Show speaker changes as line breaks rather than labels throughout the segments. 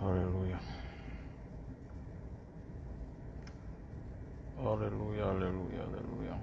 Alléluia. Alléluia, alléluia, alléluia.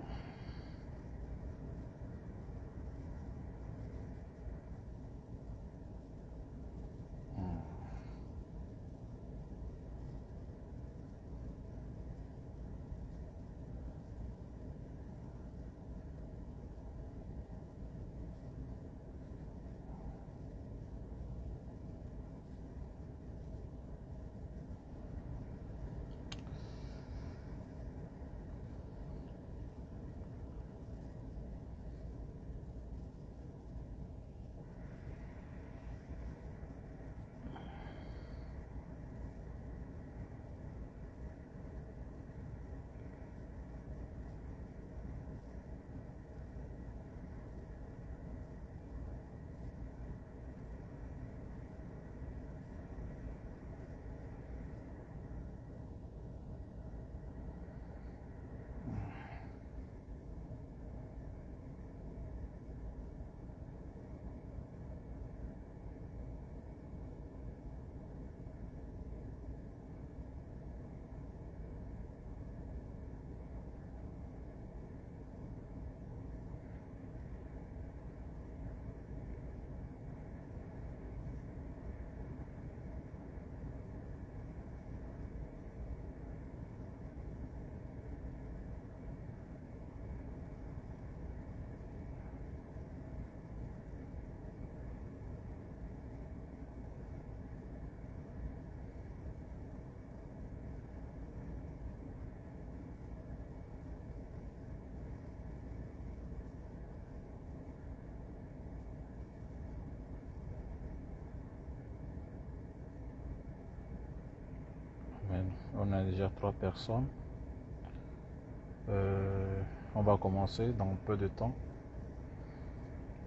on a déjà 3 personnes. On va commencer dans peu de temps.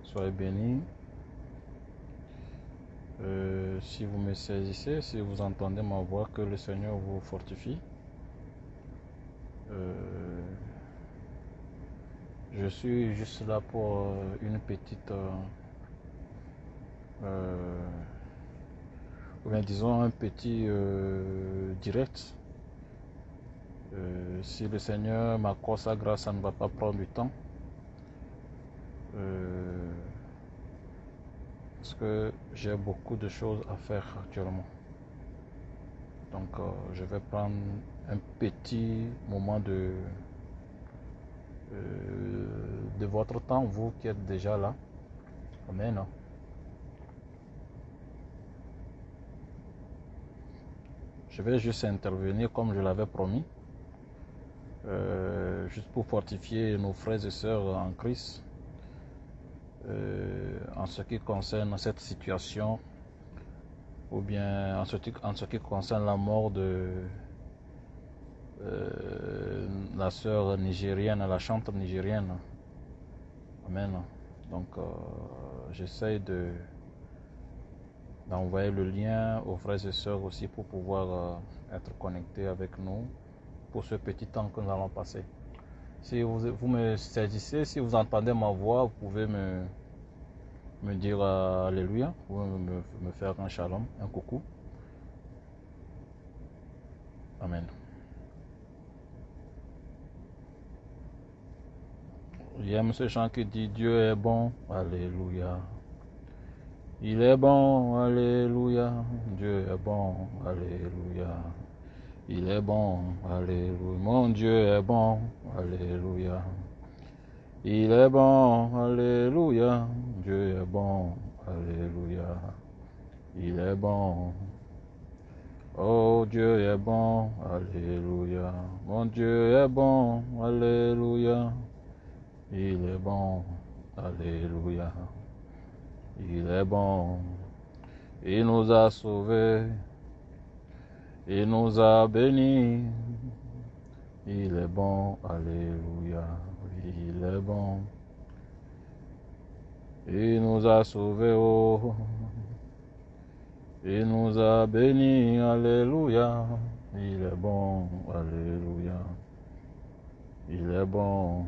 Soyez bénis. Si vous me saisissez, si vous entendez ma voix, que le Seigneur vous fortifie. Je suis juste là pour une petite, ou bien disons un petit direct. Si le Seigneur m'accorde sa grâce, ça ne va pas prendre du temps. Parce que j'ai beaucoup de choses à faire actuellement. Donc je vais prendre un petit moment de votre temps, vous qui êtes déjà là. Amen. Je vais juste intervenir comme je l'avais promis. Juste pour fortifier nos frères et sœurs en Christ. En ce qui concerne cette situation, ou bien en ce qui concerne la mort de la sœur nigérienne, la chanteuse nigérienne. Amen. Donc j'essaie d'envoyer le lien aux frères et sœurs aussi pour pouvoir être connectés avec nous pour ce petit temps que nous allons passer. Si vous me saisissez, si vous entendez ma voix, vous pouvez me dire Alléluia, vous pouvez me faire un shalom, un coucou. Amen. J'aime ce chant qui dit Dieu est bon, Alléluia. Il est bon, Alléluia. Dieu est bon, Alléluia. Il est bon, Alléluia. Mon Dieu est bon, Alléluia. Il est bon, Alléluia. Dieu est bon, Alléluia. Il est bon. Oh, Dieu est bon, Alléluia. Mon Dieu est bon, Alléluia. Il est bon, Alléluia. Il est bon. Il nous a sauvés. Il nous a bénis. Il est bon, Alléluia. Il est bon. Il nous a sauvés, oh. Il nous a bénis, Alléluia. Il est bon, Alléluia. Il est bon.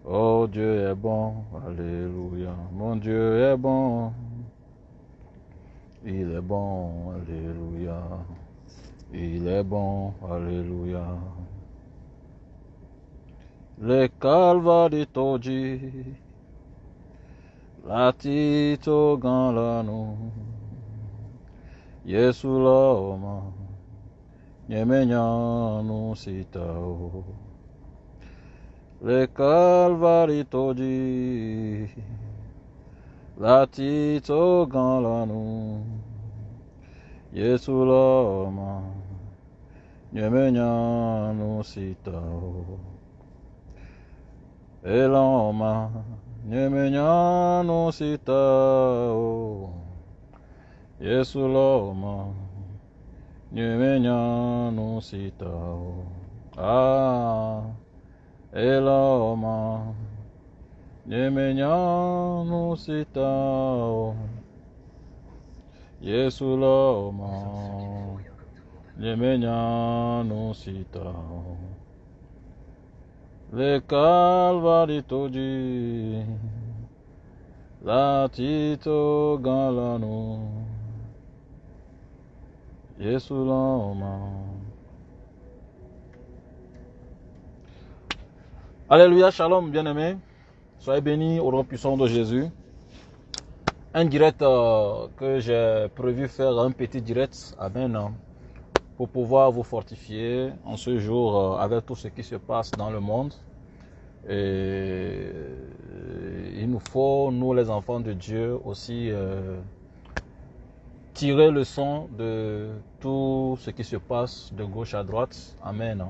Oh, Dieu est bon, Alléluia. Mon Dieu est bon. Il est bon, Alléluia. Il est bon, Alléluia. Le calvari toji, latito ganlano, Yesu loma, nyemenyanu sitao. Le calvari toji, latito ganlano, Yesu loma, nyemenyanu sitao. Eloma, nyemenyanu sitao. Yesu loma, nyemenyanu sitao. Ah, eloma, nyemenyanu sitao. Yesu loma, nyemenyanu sitao. Le calvari toji, latito galano, Yesu loma. Alléluia, shalom, bien-aimés. Soyez bénis au nom puissant de Jésus. Un direct que j'ai prévu faire, un petit direct, amen, pour pouvoir vous fortifier en ce jour avec tout ce qui se passe dans le monde. Et il nous faut, nous les enfants de Dieu, aussi tirer leçon de tout ce qui se passe de gauche à droite. Amen.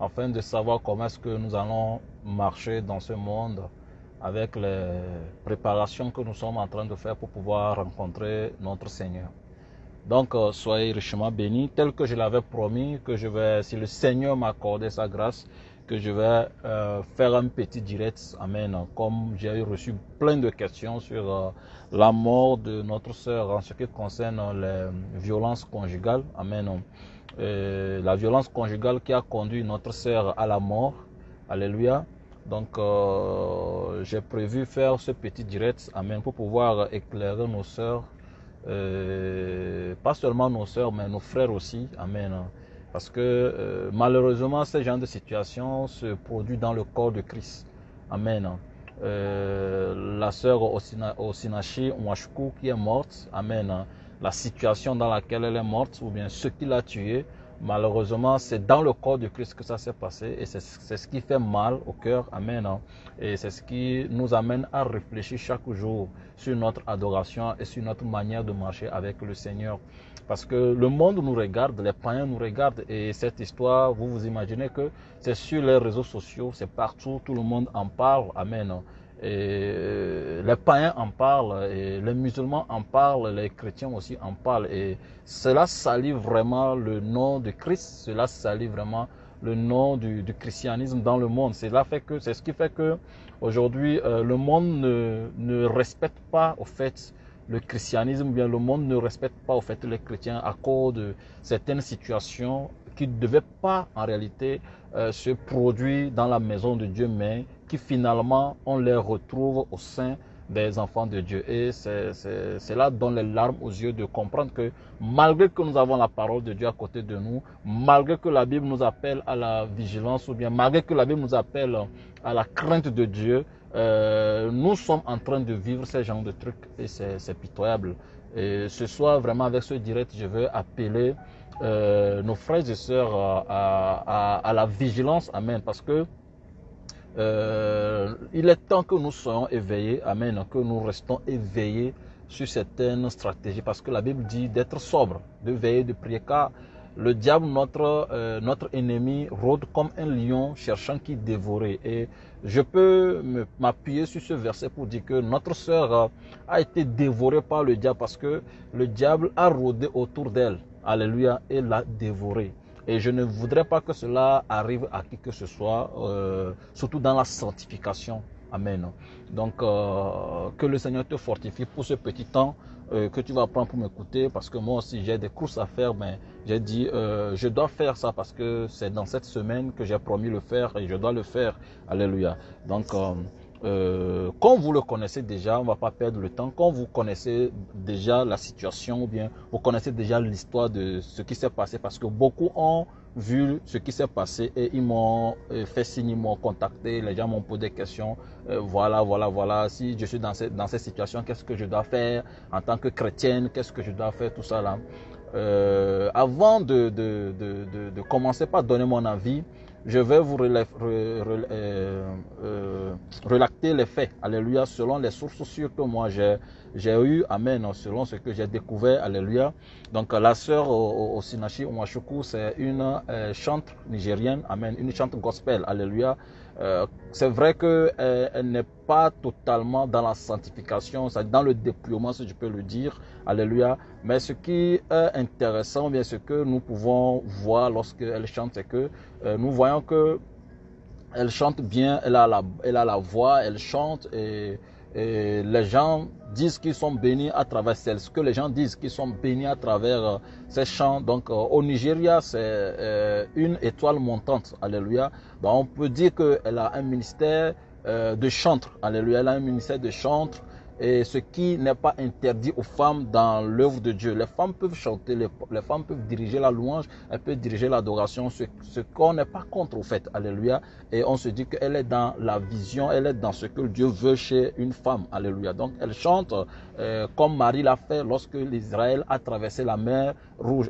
Afin de savoir comment est-ce que nous allons marcher dans ce monde avec les préparations que nous sommes en train de faire pour pouvoir rencontrer notre Seigneur. Donc, soyez richement bénis, tel que je l'avais promis, que je vais, si le Seigneur m'accordait sa grâce, que je vais faire un petit direct. Amen. Comme j'ai reçu plein de questions sur la mort de notre sœur en ce qui concerne les violences conjugales. Amen. La violence conjugale qui a conduit notre sœur à la mort. Alléluia. Donc, j'ai prévu faire ce petit direct. Amen. Pour pouvoir éclairer nos sœurs. Pas seulement nos sœurs, mais nos frères aussi. Amen. Parce que malheureusement, ce genre de situation se produit dans le corps de Christ. Amen. La sœur Osinachi Mwashuku qui est morte. Amen. La situation dans laquelle elle est morte, ou bien ce qui l'a tuée, malheureusement, c'est dans le corps de Christ que ça s'est passé. Et c'est ce qui fait mal au cœur. Amen. Et c'est ce qui nous amène à réfléchir chaque jour sur notre adoration et sur notre manière de marcher avec le Seigneur. Parce que le monde nous regarde, les païens nous regardent, et cette histoire, vous vous imaginez que c'est sur les réseaux sociaux, c'est partout, tout le monde en parle. Amen. Et les païens en parlent, et les musulmans en parlent, les chrétiens aussi en parlent. Et cela salit vraiment le nom de Christ, cela salit vraiment le nom du christianisme dans le monde. C'est ce qui fait que aujourd'hui le monde ne respecte pas au fait le christianisme, bien le monde ne respecte pas au fait les chrétiens à cause de certaines situations qui ne devaient pas en réalité se produire dans la maison de Dieu, mais qui finalement on les retrouve au sein des enfants de Dieu. Et cela donne les larmes aux yeux de comprendre que malgré que nous avons la parole de Dieu à côté de nous, malgré que la Bible nous appelle à la vigilance, ou bien malgré que la Bible nous appelle à la crainte de Dieu, nous sommes en train de vivre ce genre de trucs et c'est pitoyable. Et ce soir, vraiment avec ce direct, je veux appeler nos frères et sœurs à la vigilance. Amen. Parce que il est temps que nous soyons éveillés. Amen. Que nous restons éveillés sur certaines stratégies. Parce que la Bible dit d'être sobre, de veiller, de prier. Car le diable, notre ennemi, rôde comme un lion cherchant qui dévorer. Et je peux m'appuyer sur ce verset pour dire que notre sœur a été dévorée par le diable parce que le diable a rôdé autour d'elle. Alléluia, et l'a dévorée. Et je ne voudrais pas que cela arrive à qui que ce soit, surtout dans la sanctification. Amen. Donc, que le Seigneur te fortifie pour ce petit temps que tu vas prendre pour m'écouter, parce que moi aussi j'ai des courses à faire, mais j'ai dit je dois faire ça parce que c'est dans cette semaine que j'ai promis le faire et je dois le faire. Alléluia. Donc, comme vous le connaissez déjà, on ne va pas perdre le temps. Quand vous connaissez déjà la situation, ou bien vous connaissez déjà l'histoire de ce qui s'est passé, parce que beaucoup ont vu ce qui s'est passé et ils m'ont fait signe, ils m'ont contacté, les gens m'ont posé des questions. Voilà, si je suis dans cette situation, qu'est-ce que je dois faire en tant que chrétienne, qu'est-ce que je dois faire, tout ça là. Avant de commencer par donner mon avis, je vais vous relater les faits, alléluia, selon les sources sûres que moi j'ai eues, amen, selon ce que j'ai découvert, alléluia. Donc la sœur Osinachi Nwashuku, c'est une chante nigérienne, amen, une chante gospel, alléluia. C'est vrai qu'elle n'est pas totalement dans la sanctification, c'est dans le dépouillement, si je peux le dire, alléluia. Mais ce qui est intéressant, bien ce que nous pouvons voir lorsqu'elle chante, c'est que nous voyons que elle chante bien, elle a la voix, elle chante et les gens disent qu'ils sont bénis à travers celle. Ce que les gens disent qu'ils sont bénis à travers ces chants. Donc au Nigeria, c'est une étoile montante. Alléluia. Donc, on peut dire qu'elle a un ministère de chantre. Alléluia. Elle a un ministère de chantre. Et ce qui n'est pas interdit aux femmes dans l'œuvre de Dieu. Les femmes peuvent chanter, les femmes peuvent diriger la louange, elles peuvent diriger l'adoration, ce qu'on n'est pas contre au fait. Alléluia. Et on se dit qu'elle est dans la vision, elle est dans ce que Dieu veut chez une femme. Alléluia. Donc elle chante comme Marie l'a fait lorsque l'Israël a traversé la mer rouge.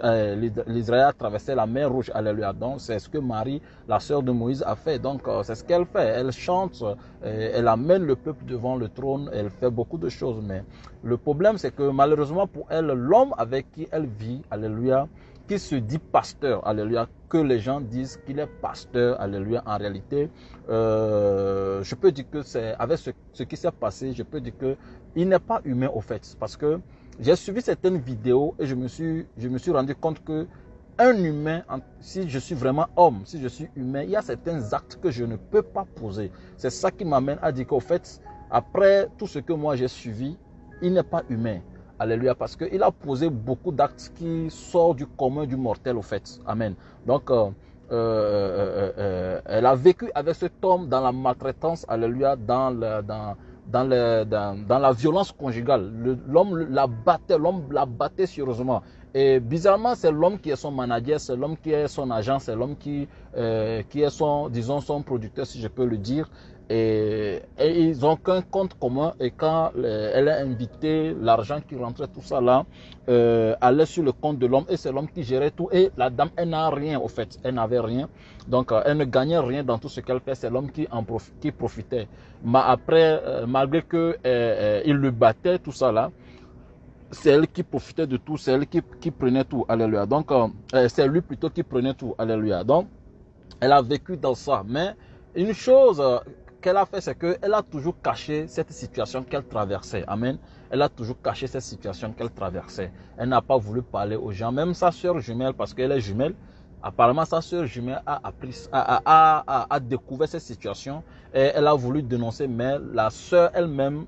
L'Israël a traversé la mer rouge. Alléluia. Donc c'est ce que Marie, la sœur de Moïse, a fait. Donc c'est ce qu'elle fait. Elle chante, elle amène le peuple devant le trône, elle fait beaucoup de choses. Mais le problème, c'est que malheureusement pour elle, l'homme avec qui elle vit, alléluia, qui se dit pasteur, alléluia, que les gens disent qu'il est pasteur, alléluia, en réalité, je peux dire que c'est avec ce qui s'est passé, je peux dire que il n'est pas humain au fait, parce que j'ai suivi certaines vidéos et je me suis rendu compte que un humain, si je suis vraiment homme, si je suis humain, il y a certains actes que je ne peux pas poser. C'est ça qui m'amène à dire qu'au fait, après tout ce que moi j'ai suivi, il n'est pas humain. Alléluia, parce qu'il a posé beaucoup d'actes qui sortent du commun du mortel au fait. Amen. Donc, elle a vécu avec cet homme dans la maltraitance, alléluia, dans la violence conjugale. L'homme la battait sérieusement. Et bizarrement, c'est l'homme qui est son manager, c'est l'homme qui est son agent, c'est l'homme qui est son, disons, son producteur, si je peux le dire. Et ils n'ont qu'un compte commun. Et quand elle a invité, l'argent qui rentrait, tout ça là, allait sur le compte de l'homme. Et c'est l'homme qui gérait tout. Et la dame, elle n'a rien au fait. Elle n'avait rien. Donc, elle ne gagnait rien dans tout ce qu'elle fait. C'est l'homme qui profitait. Mais après, malgré qu'il le battait, tout ça là, c'est elle qui profitait de tout, c'est elle qui prenait tout, alléluia. Donc, c'est lui plutôt qui prenait tout, alléluia. Donc, elle a vécu dans ça. Mais une chose qu'elle a fait, c'est qu'elle a toujours caché cette situation qu'elle traversait. Amen. Elle a toujours caché cette situation qu'elle traversait. Elle n'a pas voulu parler aux gens. Même sa soeur jumelle, parce qu'elle est jumelle, apparemment sa soeur jumelle a découvert cette situation et elle a voulu dénoncer, mais la soeur elle-même,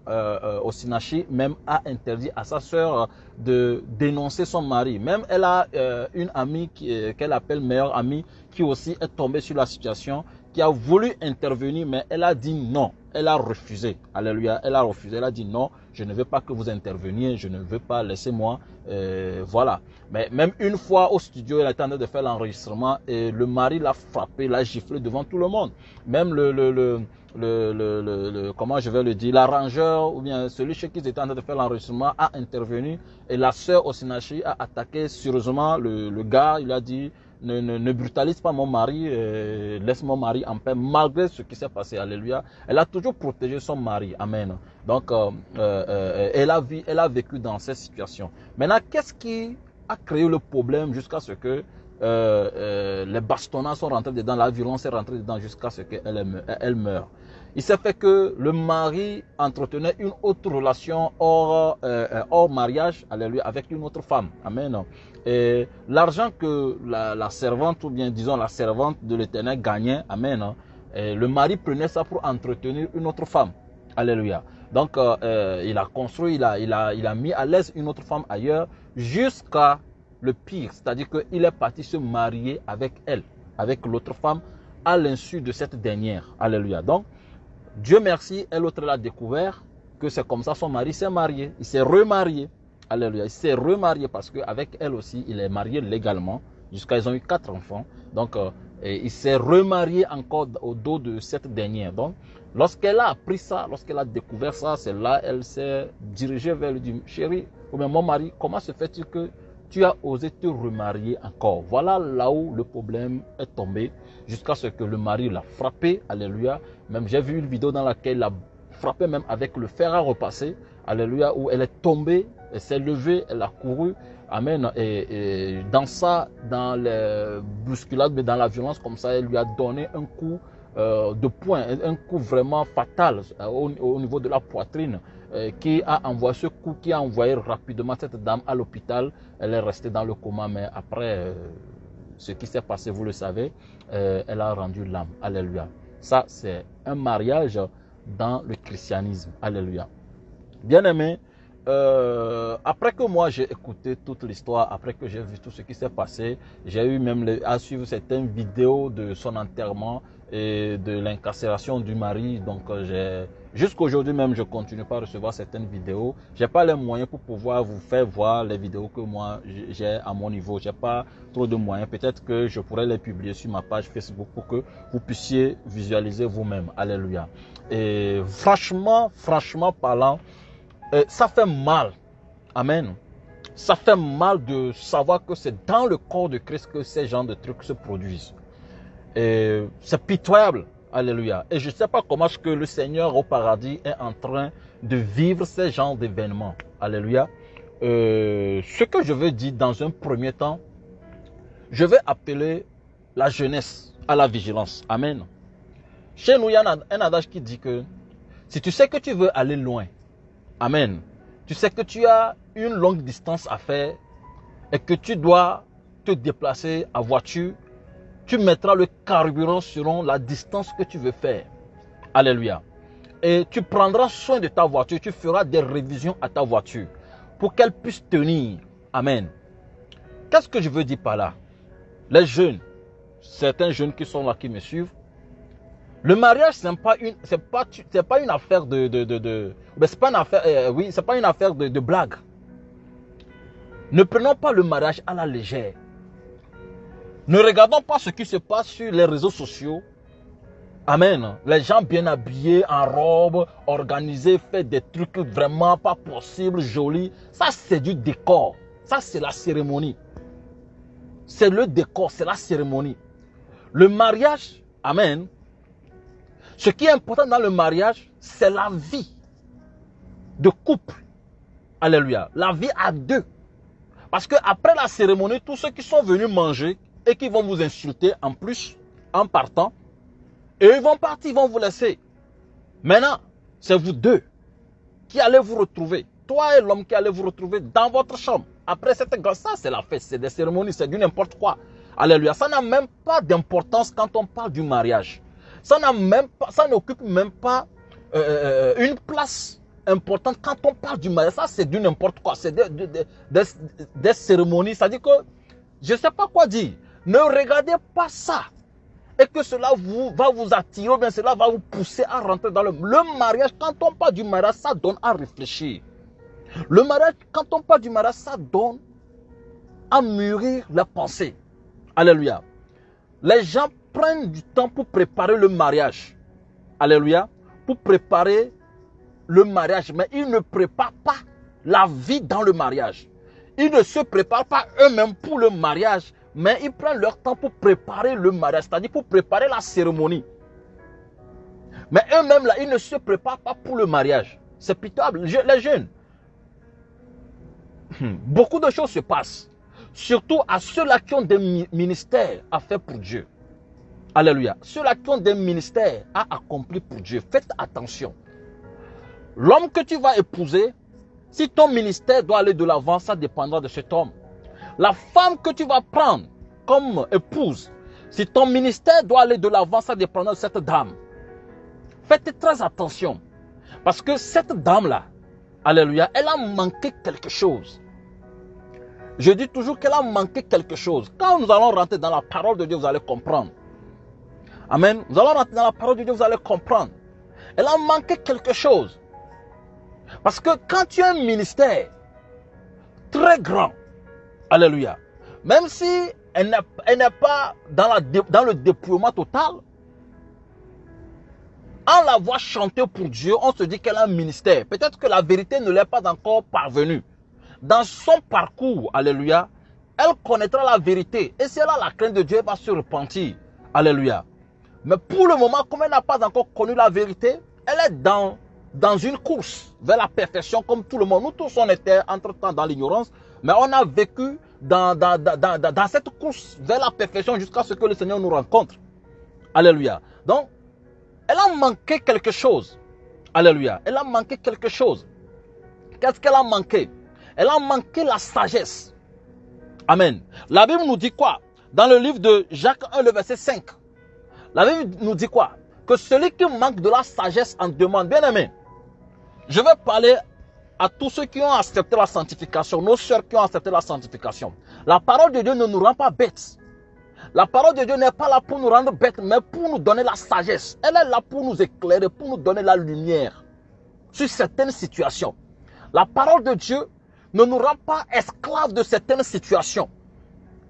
au Sinachi, même a interdit à sa soeur de dénoncer son mari. Même elle a une amie qu'elle appelle meilleure amie qui aussi est tombée sur la situation, qui a voulu intervenir, mais elle a dit non. Elle a refusé. Alléluia. Elle a refusé. Elle a dit non, je ne veux pas que vous interveniez, je ne veux pas, laissez-moi. Voilà. Mais même une fois au studio, elle était en train de faire l'enregistrement et le mari l'a frappé, l'a giflé devant tout le monde. Même comment je vais le dire, l'arrangeur ou bien celui chez qui ils étaient en train de faire l'enregistrement a intervenu et la sœur Osinachi a attaqué sérieusement le gars. Il a dit ne brutalise pas mon mari, laisse mon mari en paix malgré ce qui s'est passé. Alléluia. Elle a toujours protégé son mari. Amen. Donc, elle a vécu dans cette situation. Maintenant, qu'est-ce qui a créé le problème jusqu'à ce que les bastonnats sont rentrés dedans, la violence est rentrée dedans jusqu'à ce qu'elle meure. Il s'est fait que le mari entretenait une autre relation hors mariage, alléluia, avec une autre femme. Amen. Et l'argent que la servante, ou bien disons la servante de l'Éternel gagnait, amen, et le mari prenait ça pour entretenir une autre femme. Alléluia. Donc, il a construit, il a mis à l'aise une autre femme ailleurs jusqu'à le pire. C'est-à-dire qu'il est parti se marier avec elle, avec l'autre femme, à l'insu de cette dernière. Alléluia. Donc, Dieu merci, elle autre l'a découvert que c'est comme ça son mari s'est marié. Il s'est remarié. Alléluia. Il s'est remarié parce qu'avec elle aussi, il est marié légalement. Jusqu'à ils ont eu 4 enfants. Donc, il s'est remarié encore au dos de cette dernière. Donc, lorsqu'elle a appris ça, lorsqu'elle a découvert ça, c'est là elle s'est dirigée vers lui, dit, chérie, ou bien mon mari, comment se fait-il que tu as osé te remarier encore? Voilà là où le problème est tombé, jusqu'à ce que le mari l'a frappé, alléluia. Même j'ai vu une vidéo dans laquelle il l'a frappé même avec le fer à repasser, alléluia, où elle est tombée, elle s'est levée, elle a couru, amen. Et dans ça, dans les bousculades, mais dans la violence comme ça, elle lui a donné un coup de poing, un coup vraiment fatal au niveau de la poitrine, qui a envoyé ce coup, qui a envoyé rapidement cette dame à l'hôpital. Elle est restée dans le coma, mais après ce qui s'est passé, vous le savez, elle a rendu l'âme. Alléluia. Ça, c'est un mariage dans le christianisme. Alléluia. Bien-aimé, après que moi j'ai écouté toute l'histoire, après que j'ai vu tout ce qui s'est passé, j'ai eu même à suivre certaines vidéos de son enterrement et de l'incarcération du mari. Donc jusqu'à aujourd'hui même, je continue pas à recevoir certaines vidéos. J'ai pas les moyens pour pouvoir vous faire voir les vidéos que moi j'ai à mon niveau. J'ai pas trop de moyens. Peut-être que je pourrais les publier sur ma page Facebook pour que vous puissiez visualiser vous-même. Alléluia. Et franchement parlant, ça fait mal. Amen. Ça fait mal de savoir que c'est dans le corps de Christ que ces genres de trucs se produisent. C'est pitoyable. Alléluia. Et je ne sais pas comment est-ce que le Seigneur au paradis est en train de vivre ces genres d'événements. Alléluia. Ce que je veux dire dans un premier temps, je vais appeler la jeunesse à la vigilance. Amen. Chez nous, il y a un adage qui dit que si tu sais que tu veux aller loin, amen, tu sais que tu as une longue distance à faire et que tu dois te déplacer en voiture, tu mettras le carburant selon la distance que tu veux faire. Alléluia. Et tu prendras soin de ta voiture, tu feras des révisions à ta voiture pour qu'elle puisse tenir. Amen. Qu'est-ce que je veux dire par là? Les jeunes, certains jeunes qui sont là, qui me suivent, le mariage, c'est pas une affaire c'est pas une affaire, oui, c'est pas une affaire de blague. Ne prenons pas le mariage à la légère. Ne regardons pas ce qui se passe sur les réseaux sociaux. Amen. Les gens bien habillés, en robe, organisés, font des trucs vraiment pas possibles, jolis. Ça, c'est du décor. Ça, c'est la cérémonie. C'est le décor, c'est la cérémonie. Le mariage, amen. Ce qui est important dans le mariage, c'est la vie de couple. Alléluia. La vie à deux. Parce qu'après la cérémonie, tous ceux qui sont venus manger et qui vont vous insulter en plus, en partant, et ils vont partir, ils vont vous laisser. Maintenant, c'est vous deux qui allez vous retrouver. Toi et l'homme qui allez vous retrouver dans votre chambre. Après cette grâce, ça c'est la fête, c'est des cérémonies, c'est du n'importe quoi. Alléluia. Ça n'a même pas d'importance quand on parle du mariage. Ça n'occupe même pas une place importante quand on parle du mariage. Ça c'est du n'importe quoi. C'est des cérémonies. Ça dit que, je ne sais pas quoi dire. Ne regardez pas ça. Et que cela va vous attirer, ou bien cela va vous pousser à rentrer dans le mariage. Quand on parle du mariage, ça donne à réfléchir. Le mariage, quand on parle du mariage, ça donne à mûrir la pensée. Alléluia. Les gens prennent du temps pour préparer le mariage. Alléluia. Pour préparer le mariage. Mais ils ne préparent pas la vie dans le mariage. Ils ne se préparent pas eux-mêmes pour le mariage. Mais ils prennent leur temps pour préparer le mariage. C'est-à-dire pour préparer la cérémonie. Mais eux-mêmes, là, ils ne se préparent pas pour le mariage. C'est pitoyable. Les jeunes. Beaucoup de choses se passent. Surtout à ceux-là qui ont des ministères à faire pour Dieu. Alléluia. Ceux-là qui ont des ministères à accomplir pour Dieu. Faites attention. L'homme que tu vas épouser, si ton ministère doit aller de l'avant, ça dépendra de cet homme. La femme que tu vas prendre comme épouse, si ton ministère doit aller de l'avant, ça dépendra de cette dame. Faites très attention. Parce que cette dame-là, alléluia, elle a manqué quelque chose. Je dis toujours qu'elle a manqué quelque chose. Quand nous allons rentrer dans la parole de Dieu, vous allez comprendre. Amen. Nous allons rentrer dans la parole de Dieu, vous allez comprendre. Elle a manqué quelque chose. Parce que quand tu as un ministère très grand, alléluia, même si elle n'est pas dans le déploiement total, en la voit chanter pour Dieu, on se dit qu'elle a un ministère. Peut-être que la vérité ne l'est pas encore parvenue. Dans son parcours, alléluia, elle connaîtra la vérité. Et si elle a la crainte de Dieu, elle va se repentir. Alléluia. Mais pour le moment, comme elle n'a pas encore connu la vérité, elle est dans une course vers la perfection comme tout le monde. Nous tous, on était entre-temps dans l'ignorance, mais on a vécu dans cette course vers la perfection jusqu'à ce que le Seigneur nous rencontre. Alléluia. Donc, elle a manqué quelque chose. Alléluia. Elle a manqué quelque chose. Qu'est-ce qu'elle a manqué? Elle a manqué la sagesse. Amen. La Bible nous dit quoi? Dans le livre de Jacques 1, le verset 5. La Bible nous dit quoi? Que celui qui manque de la sagesse en demande. Bien aimé, je vais parler à tous ceux qui ont accepté la sanctification, nos sœurs qui ont accepté la sanctification. La parole de Dieu ne nous rend pas bêtes. La parole de Dieu n'est pas là pour nous rendre bêtes, mais pour nous donner la sagesse. Elle est là pour nous éclairer, pour nous donner la lumière sur certaines situations. La parole de Dieu ne nous rend pas esclaves de certaines situations.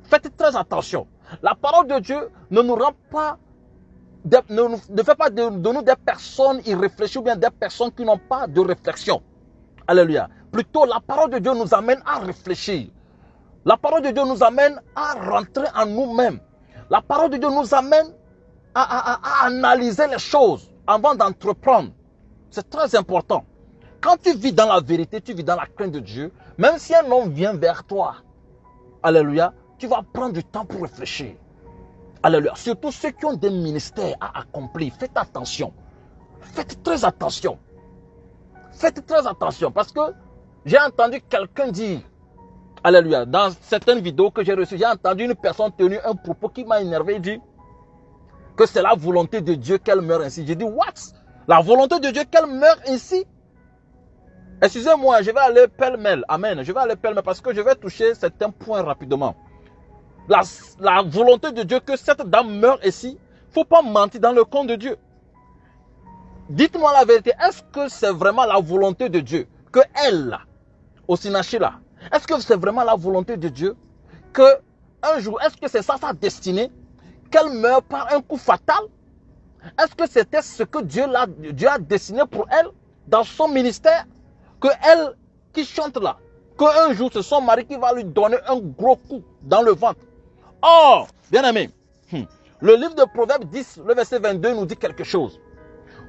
Faites très attention. La parole de Dieu ne nous rend pas, ne fait pas de nous des personnes irréfléchies ou bien des personnes qui n'ont pas de réflexion. Alléluia. Plutôt, la parole de Dieu nous amène à réfléchir. La parole de Dieu nous amène à rentrer en nous-mêmes. La parole de Dieu nous amène à analyser les choses avant d'entreprendre. C'est très important. Quand tu vis dans la vérité, tu vis dans la crainte de Dieu, même si un homme vient vers toi, alléluia, tu vas prendre du temps pour réfléchir. Alléluia. Surtout ceux qui ont des ministères à accomplir, faites attention. Faites très attention. Faites très attention parce que J'ai entendu quelqu'un dire, alléluia, dans certaines vidéos que j'ai reçues, j'ai entendu une personne tenir un propos qui m'a énervé. Il dit que c'est la volonté de Dieu qu'elle meure ainsi. J'ai dit, what? La volonté de Dieu qu'elle meure ainsi? Excusez-moi, je vais aller pêle-mêle. Amen. Je vais aller pêle-mêle parce que je vais toucher certains points rapidement. La volonté de Dieu que cette dame meure ici, il ne faut pas mentir dans le compte de Dieu. Dites-moi la vérité, est-ce que c'est vraiment la volonté de Dieu que elle, là, au Sinachi là, est-ce que c'est vraiment la volonté de Dieu que un jour, est-ce que c'est ça sa destinée, qu'elle meure par un coup fatal? Est-ce que c'était ce que Dieu a destiné pour elle dans son ministère? Que elle qui chante là, qu'un jour c'est son mari qui va lui donner un gros coup dans le ventre. Oh, bien aimé, le livre de Proverbes 10, le verset 22 nous dit quelque chose.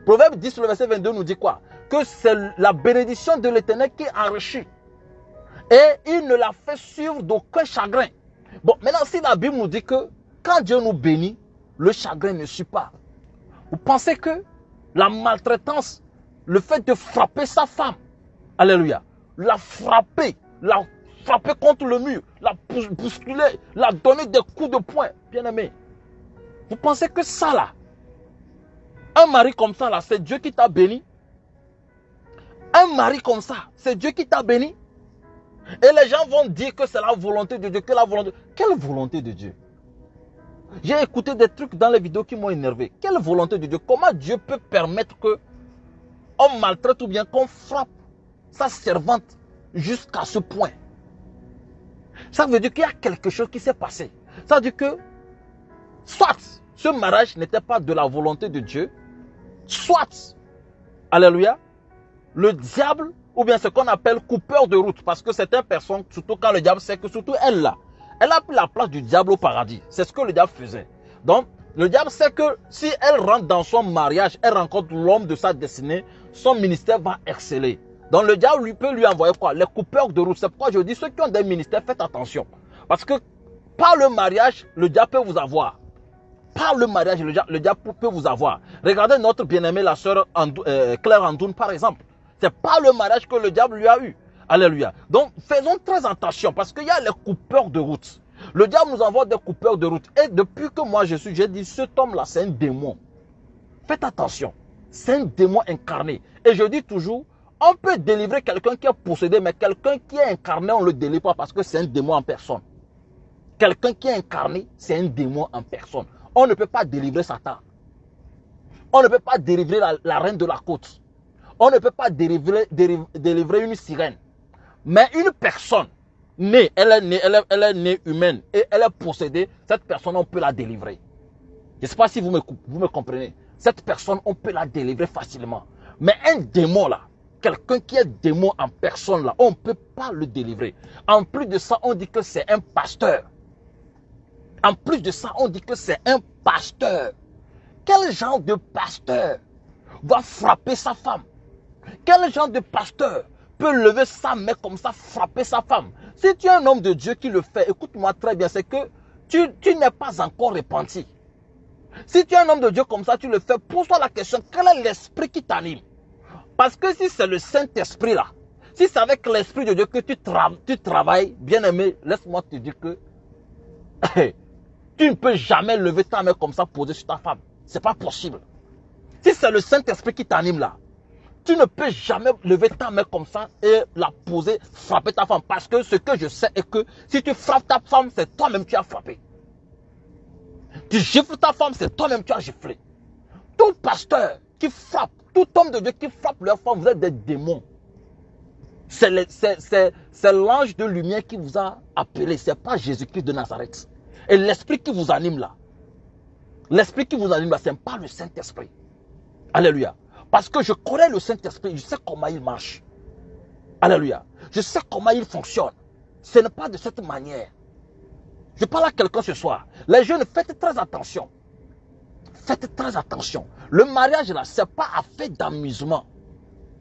Proverbe 10, le verset 22 nous dit quoi? Que c'est la bénédiction de l'Éternel qui enrichit. Et il ne la fait suivre d'aucun chagrin. Bon, maintenant, si la Bible nous dit que quand Dieu nous bénit, le chagrin ne suit pas. Vous pensez que la maltraitance, le fait de frapper sa femme, alléluia, la frapper contre le mur, la bousculer, la donner des coups de poing, bien aimé. Vous pensez que ça là, un mari comme ça là, c'est Dieu qui t'a béni? Un mari comme ça, c'est Dieu qui t'a béni? Et les gens vont dire que c'est la volonté de Dieu, que la volonté... Quelle volonté de Dieu? J'ai écouté des trucs dans les vidéos qui m'ont énervé. Quelle volonté de Dieu? Comment Dieu peut permettre que on maltraite ou bien qu'on frappe sa servante jusqu'à ce point? Ça veut dire qu'il y a quelque chose qui s'est passé. Ça veut dire que soit ce mariage n'était pas de la volonté de Dieu, soit, alléluia, le diable, ou bien ce qu'on appelle coupeur de route, parce que certaines personnes, surtout quand le diable sait que surtout elle là, elle a pris la place du diable au paradis. C'est ce que le diable faisait. Donc, le diable sait que si elle rentre dans son mariage, elle rencontre l'homme de sa destinée, son ministère va exceller. Donc, le diable peut lui envoyer quoi? Les coupeurs de route. C'est pourquoi je dis, ceux qui ont des ministères, faites attention. Parce que par le mariage, le diable peut vous avoir. Par le mariage, le diable peut vous avoir. Regardez notre bien-aimée, la sœur Claire Andoun, par exemple. C'est par le mariage que le diable lui a eu. Alléluia. Donc, faisons très attention parce qu'il y a les coupeurs de route. Le diable nous envoie des coupeurs de route. Et depuis que moi j'ai dit, cet homme-là, c'est un démon. Faites attention. C'est un démon incarné. Et je dis toujours, on peut délivrer quelqu'un qui est possédé, mais quelqu'un qui est incarné, on ne le délivre pas parce que c'est un démon en personne. Quelqu'un qui est incarné, c'est un démon en personne. On ne peut pas délivrer Satan. On ne peut pas délivrer la reine de la côte. On ne peut pas délivrer une sirène. Mais une personne née, elle est née humaine et elle est possédée, cette personne, on peut la délivrer. Je ne sais pas si vous me comprenez. Cette personne, on peut la délivrer facilement. Mais un démon là, quelqu'un qui est démon en personne là, on ne peut pas le délivrer. En plus de ça, on dit que c'est un pasteur. En plus de ça, on dit que c'est un pasteur. Quel genre de pasteur va frapper sa femme? Quel genre de pasteur peut lever sa main comme ça, frapper sa femme? Si tu es un homme de Dieu qui le fait, écoute-moi très bien, c'est que tu n'es pas encore repenti. Si tu es un homme de Dieu comme ça, tu le fais, pose-toi la question, quel est l'esprit qui t'anime? Parce que si c'est le Saint-Esprit là, si c'est avec l'Esprit de Dieu que tu travailles, bien aimé, laisse-moi te dire que tu ne peux jamais lever ta main comme ça, poser sur ta femme. Ce n'est pas possible. Si c'est le Saint-Esprit qui t'anime là, tu ne peux jamais lever ta main comme ça et la poser, frapper ta femme. Parce que ce que je sais est que si tu frappes ta femme, c'est toi-même qui as frappé. Tu gifles ta femme, c'est toi-même qui as giflé. Tout pasteur qui frappe, tout homme de Dieu qui frappe leur femme, vous êtes des démons. C'est l'ange de lumière qui vous a appelé. Ce n'est pas Jésus-Christ de Nazareth. Et l'esprit qui vous anime là, l'esprit qui vous anime là, ce n'est pas le Saint-Esprit. Alléluia. Parce que je connais le Saint-Esprit, je sais comment il marche. Alléluia. Je sais comment il fonctionne. Ce n'est pas de cette manière. Je parle à quelqu'un ce soir. Les jeunes, faites très attention. Faites très attention. Le mariage là, ce n'est pas affaire d'amusement.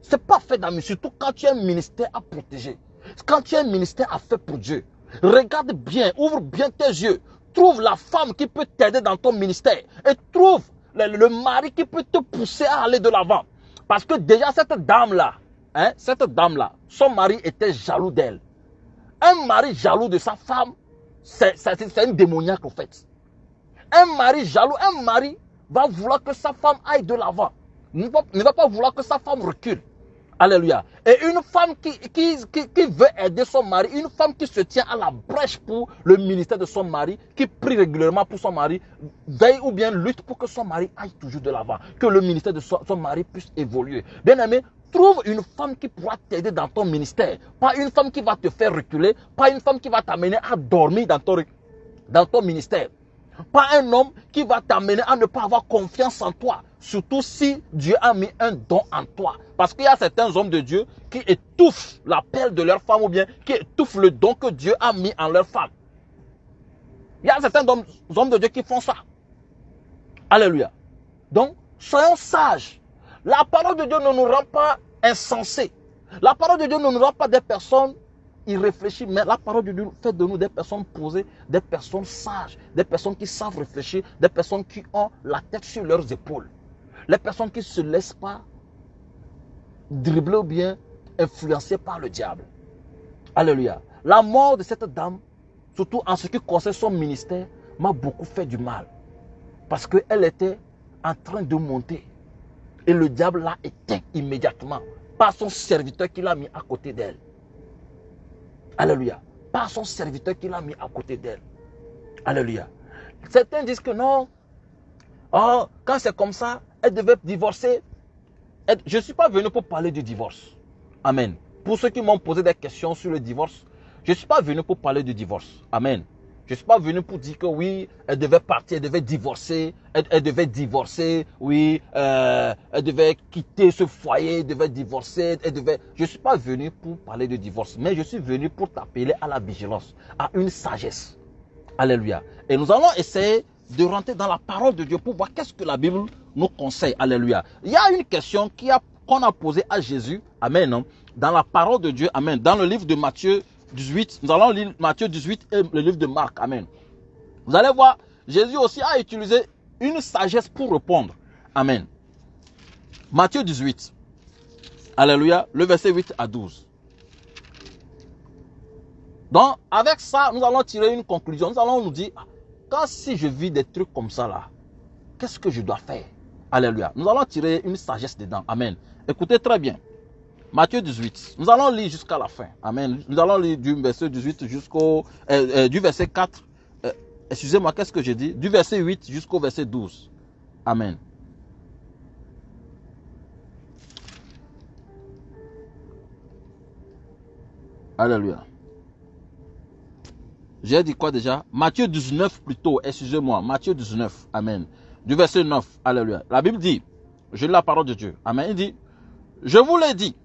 Ce n'est pas fait d'amusement. Surtout quand tu as un ministère à protéger. Quand tu as un ministère à faire pour Dieu. Regarde bien, ouvre bien tes yeux. Trouve la femme qui peut t'aider dans ton ministère. Et trouve le mari qui peut te pousser à aller de l'avant. Parce que déjà cette dame-là, hein, cette dame-là, son mari était jaloux d'elle. Un mari jaloux de sa femme, c'est un démoniaque au fait. Un mari jaloux, un mari va vouloir que sa femme aille de l'avant. Ne va pas vouloir que sa femme recule. Alléluia. Et une femme qui veut aider son mari, une femme qui se tient à la brèche pour le ministère de son mari, qui prie régulièrement pour son mari, veille ou bien lutte pour que son mari aille toujours de l'avant, que le ministère de son mari puisse évoluer. Bien aimé, trouve une femme qui pourra t'aider dans ton ministère. Pas une femme qui va te faire reculer, pas une femme qui va t'amener à dormir dans ton ministère. Pas un homme qui va t'amener à ne pas avoir confiance en toi. Surtout si Dieu a mis un don en toi. Parce qu'il y a certains hommes de Dieu qui étouffent l'appel de leur femme ou bien qui étouffent le don que Dieu a mis en leur femme. Il y a certains hommes de Dieu qui font ça. Alléluia. Donc, soyons sages. La parole de Dieu ne nous rend pas insensés. La parole de Dieu ne nous rend pas des personnes irréfléchis, mais la parole de Dieu fait de nous des personnes posées, des personnes sages, des personnes qui savent réfléchir, des personnes qui ont la tête sur leurs épaules. Les personnes qui ne se laissent pas dribbler ou bien influencer par le diable. Alléluia. La mort de cette dame, surtout en ce qui concerne son ministère, m'a beaucoup fait du mal. Parce qu'elle était en train de monter. Et le diable l'a éteint immédiatement par son serviteur qu'il a mis à côté d'elle. Alléluia. Par son serviteur qu'il a mis à côté d'elle. Alléluia. Certains disent que non. Oh, quand c'est comme ça, elle devait divorcer. Je ne suis pas venu pour parler du divorce. Amen. Pour ceux qui m'ont posé des questions sur le divorce, je ne suis pas venu pour parler du divorce. Amen. Je ne suis pas venu pour dire que oui, elle devait partir, elle devait divorcer, oui, elle devait quitter ce foyer, elle devait divorcer, Je ne suis pas venu pour parler de divorce, mais je suis venu pour t'appeler à la vigilance, à une sagesse. Alléluia. Et nous allons essayer de rentrer dans la parole de Dieu pour voir qu'est-ce que la Bible nous conseille. Alléluia. Il y a une question qu'on a posée à Jésus, amen, dans la parole de Dieu, amen, dans le livre de Matthieu 18, nous allons lire Matthieu 18 et le livre de Marc, amen. Vous allez voir, Jésus aussi a utilisé une sagesse pour répondre, amen. Matthieu 18, alléluia, le verset 8 à 12. Donc, avec ça, nous allons tirer une conclusion. Nous allons nous dire, si je vis des trucs comme ça là, qu'est-ce que je dois faire? Alléluia. Nous allons tirer une sagesse dedans, amen. Écoutez très bien. Matthieu 18, nous allons lire jusqu'à la fin. Amen. Nous allons lire du verset 18 jusqu'au du verset 4. Excusez-moi, qu'est-ce que j'ai dit? Du verset 8 jusqu'au verset 12. Amen. Alléluia. J'ai dit quoi déjà? Matthieu 19 plutôt, excusez-moi. Matthieu 19, amen. Du verset 9, alléluia. La Bible dit, je lis la parole de Dieu. Amen. Il dit, je vous l'ai dit,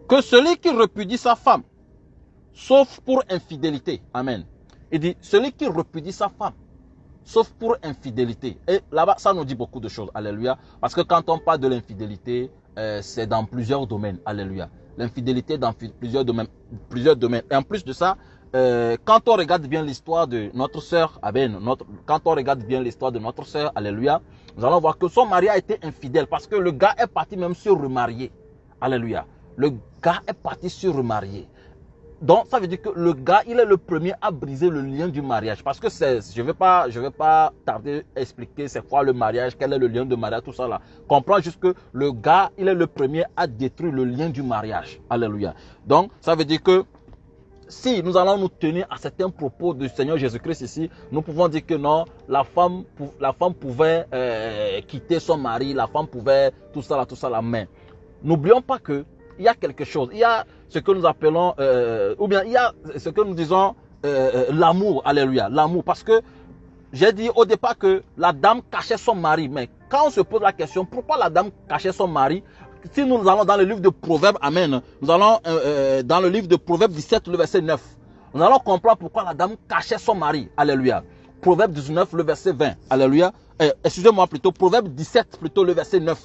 que celui qui repudie sa femme, sauf pour infidélité, amen. Il dit, celui qui repudie sa femme, sauf pour infidélité. Et là-bas, ça nous dit beaucoup de choses, alléluia. Parce que quand on parle de l'infidélité, c'est dans plusieurs domaines, alléluia. L'infidélité dans plusieurs domaines. Et en plus de ça, quand on regarde bien l'histoire de notre sœur, quand on regarde bien l'histoire de notre sœur, alléluia, nous allons voir que son mari a été infidèle parce que le gars est parti même se remarier. Alléluia. Le gars est parti se remarier. Donc, ça veut dire que le gars, il est le premier à briser le lien du mariage. Parce que je vais pas tarder à expliquer c'est quoi le mariage, quel est le lien de mariage, tout ça là. Comprends juste que le gars, il est le premier à détruire le lien du mariage. Alléluia. Donc, ça veut dire que si nous allons nous tenir à certains propos du Seigneur Jésus-Christ ici, nous pouvons dire que non, la femme pouvait quitter son mari, la femme pouvait tout ça là. Mais n'oublions pas que il y a quelque chose, il y a ce que nous appelons, ou bien il y a ce que nous disons l'amour, alléluia, l'amour. Parce que j'ai dit au départ que la dame cachait son mari, mais quand on se pose la question, pourquoi la dame cachait son mari? Si nous allons dans le livre de Proverbes, amen, nous allons dans le livre de Proverbes 17, le verset 9, nous allons comprendre pourquoi la dame cachait son mari, alléluia. Proverbes 19, le verset 20, alléluia. Excusez-moi plutôt, Proverbes 17, plutôt le verset 9,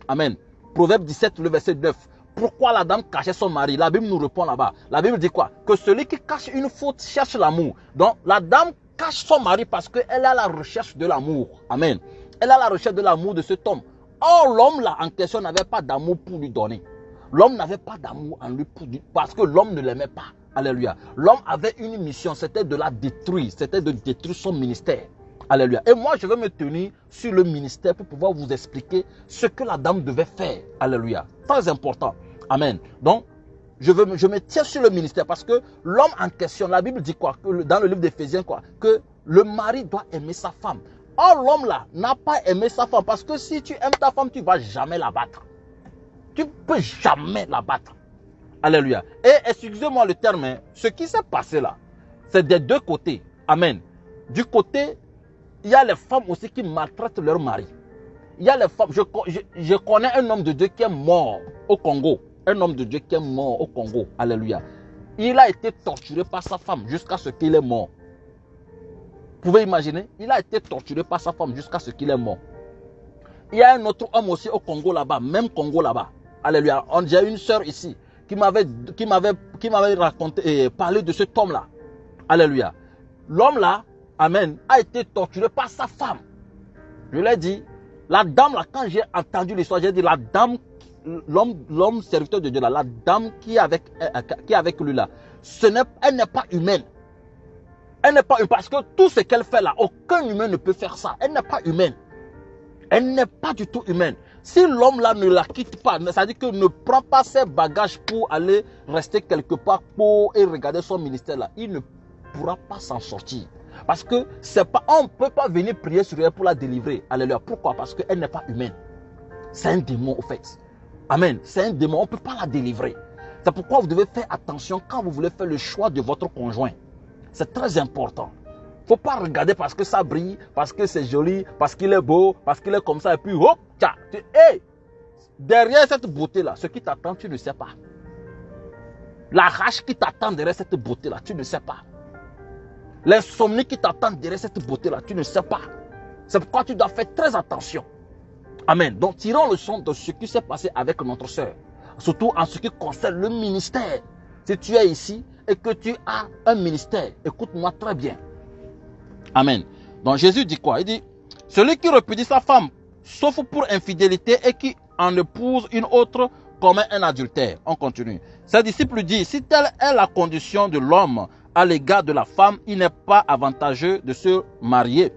amen. Proverbes 17, le verset 9. Pourquoi la dame cachait son mari? La Bible nous répond là-bas. La Bible dit quoi? Que celui qui cache une faute cherche l'amour. Donc, la dame cache son mari parce qu'elle est à la recherche de l'amour. Amen. Elle est à la recherche de l'amour de cet homme. Or, l'homme là en question n'avait pas d'amour pour lui donner. L'homme n'avait pas d'amour en lui parce que l'homme ne l'aimait pas. Alléluia. L'homme avait une mission, c'était de la détruire. C'était de détruire son ministère. Alléluia. Et moi, je vais me tenir sur le ministère pour pouvoir vous expliquer ce que la dame devait faire. Alléluia. Très important. Amen. Donc, je me tiens sur le ministère parce que l'homme en question, la Bible dit quoi? Dans le livre d'Éphésiens, quoi? Que le mari doit aimer sa femme. Or, l'homme là n'a pas aimé sa femme parce que si tu aimes ta femme, tu ne vas jamais la battre. Tu ne peux jamais la battre. Alléluia. Et excusez-moi le terme, hein, ce qui s'est passé là, c'est des deux côtés. Amen. Du côté, il y a les femmes aussi qui maltraitent leur mari. Il y a les femmes, je connais un homme de Dieu qui est mort au Congo. Un homme de Dieu qui est mort au Congo. Alléluia. Il a été torturé par sa femme jusqu'à ce qu'il est mort. Vous pouvez imaginer? Il a été torturé par sa femme jusqu'à ce qu'il est mort. Il y a un autre homme aussi au Congo là-bas, même Congo là-bas. Alléluia. J'ai une soeur ici qui m'avait raconté et parlé de cet homme-là. Alléluia. L'homme là, amen, a été torturé par sa femme. Je l'ai dit, la dame là, quand j'ai entendu l'histoire, j'ai dit la dame, l'homme serviteur de Dieu là, la dame qui est avec lui là, elle n'est pas humaine. Elle n'est pas humaine parce que tout ce qu'elle fait là, aucun humain ne peut faire ça. Elle n'est pas humaine. Elle n'est pas du tout humaine. Si l'homme là ne la quitte pas, c'est-à-dire que ne prend pas ses bagages pour aller rester quelque part et regarder son ministère là, il ne pourra pas s'en sortir. Parce que on ne peut pas venir prier sur elle pour la délivrer. Alléluia. Pourquoi? Parce qu'elle n'est pas humaine. C'est un démon au fait. Amen. C'est un démon. On ne peut pas la délivrer. C'est pourquoi vous devez faire attention quand vous voulez faire le choix de votre conjoint. C'est très important. Il ne faut pas regarder parce que ça brille, parce que c'est joli, parce qu'il est beau, parce qu'il est comme ça, et puis hop, tcha, hey, derrière cette beauté-là, ce qui t'attend, tu ne sais pas. La rage qui t'attend derrière cette beauté-là, tu ne sais pas. L'insomnie qui t'attend derrière cette beauté-là, tu ne sais pas. C'est pourquoi tu dois faire très attention. Amen. Donc, tirons le son de ce qui s'est passé avec notre soeur. Surtout en ce qui concerne le ministère. Si tu es ici et que tu as un ministère, écoute-moi très bien. Amen. Donc Jésus dit quoi? Il dit, celui qui repudie sa femme, sauf pour infidélité, et qui en épouse une autre, commet un adultère. On continue. Ses disciples disent, si telle est la condition de l'homme à l'égard de la femme, il n'est pas avantageux de se marier.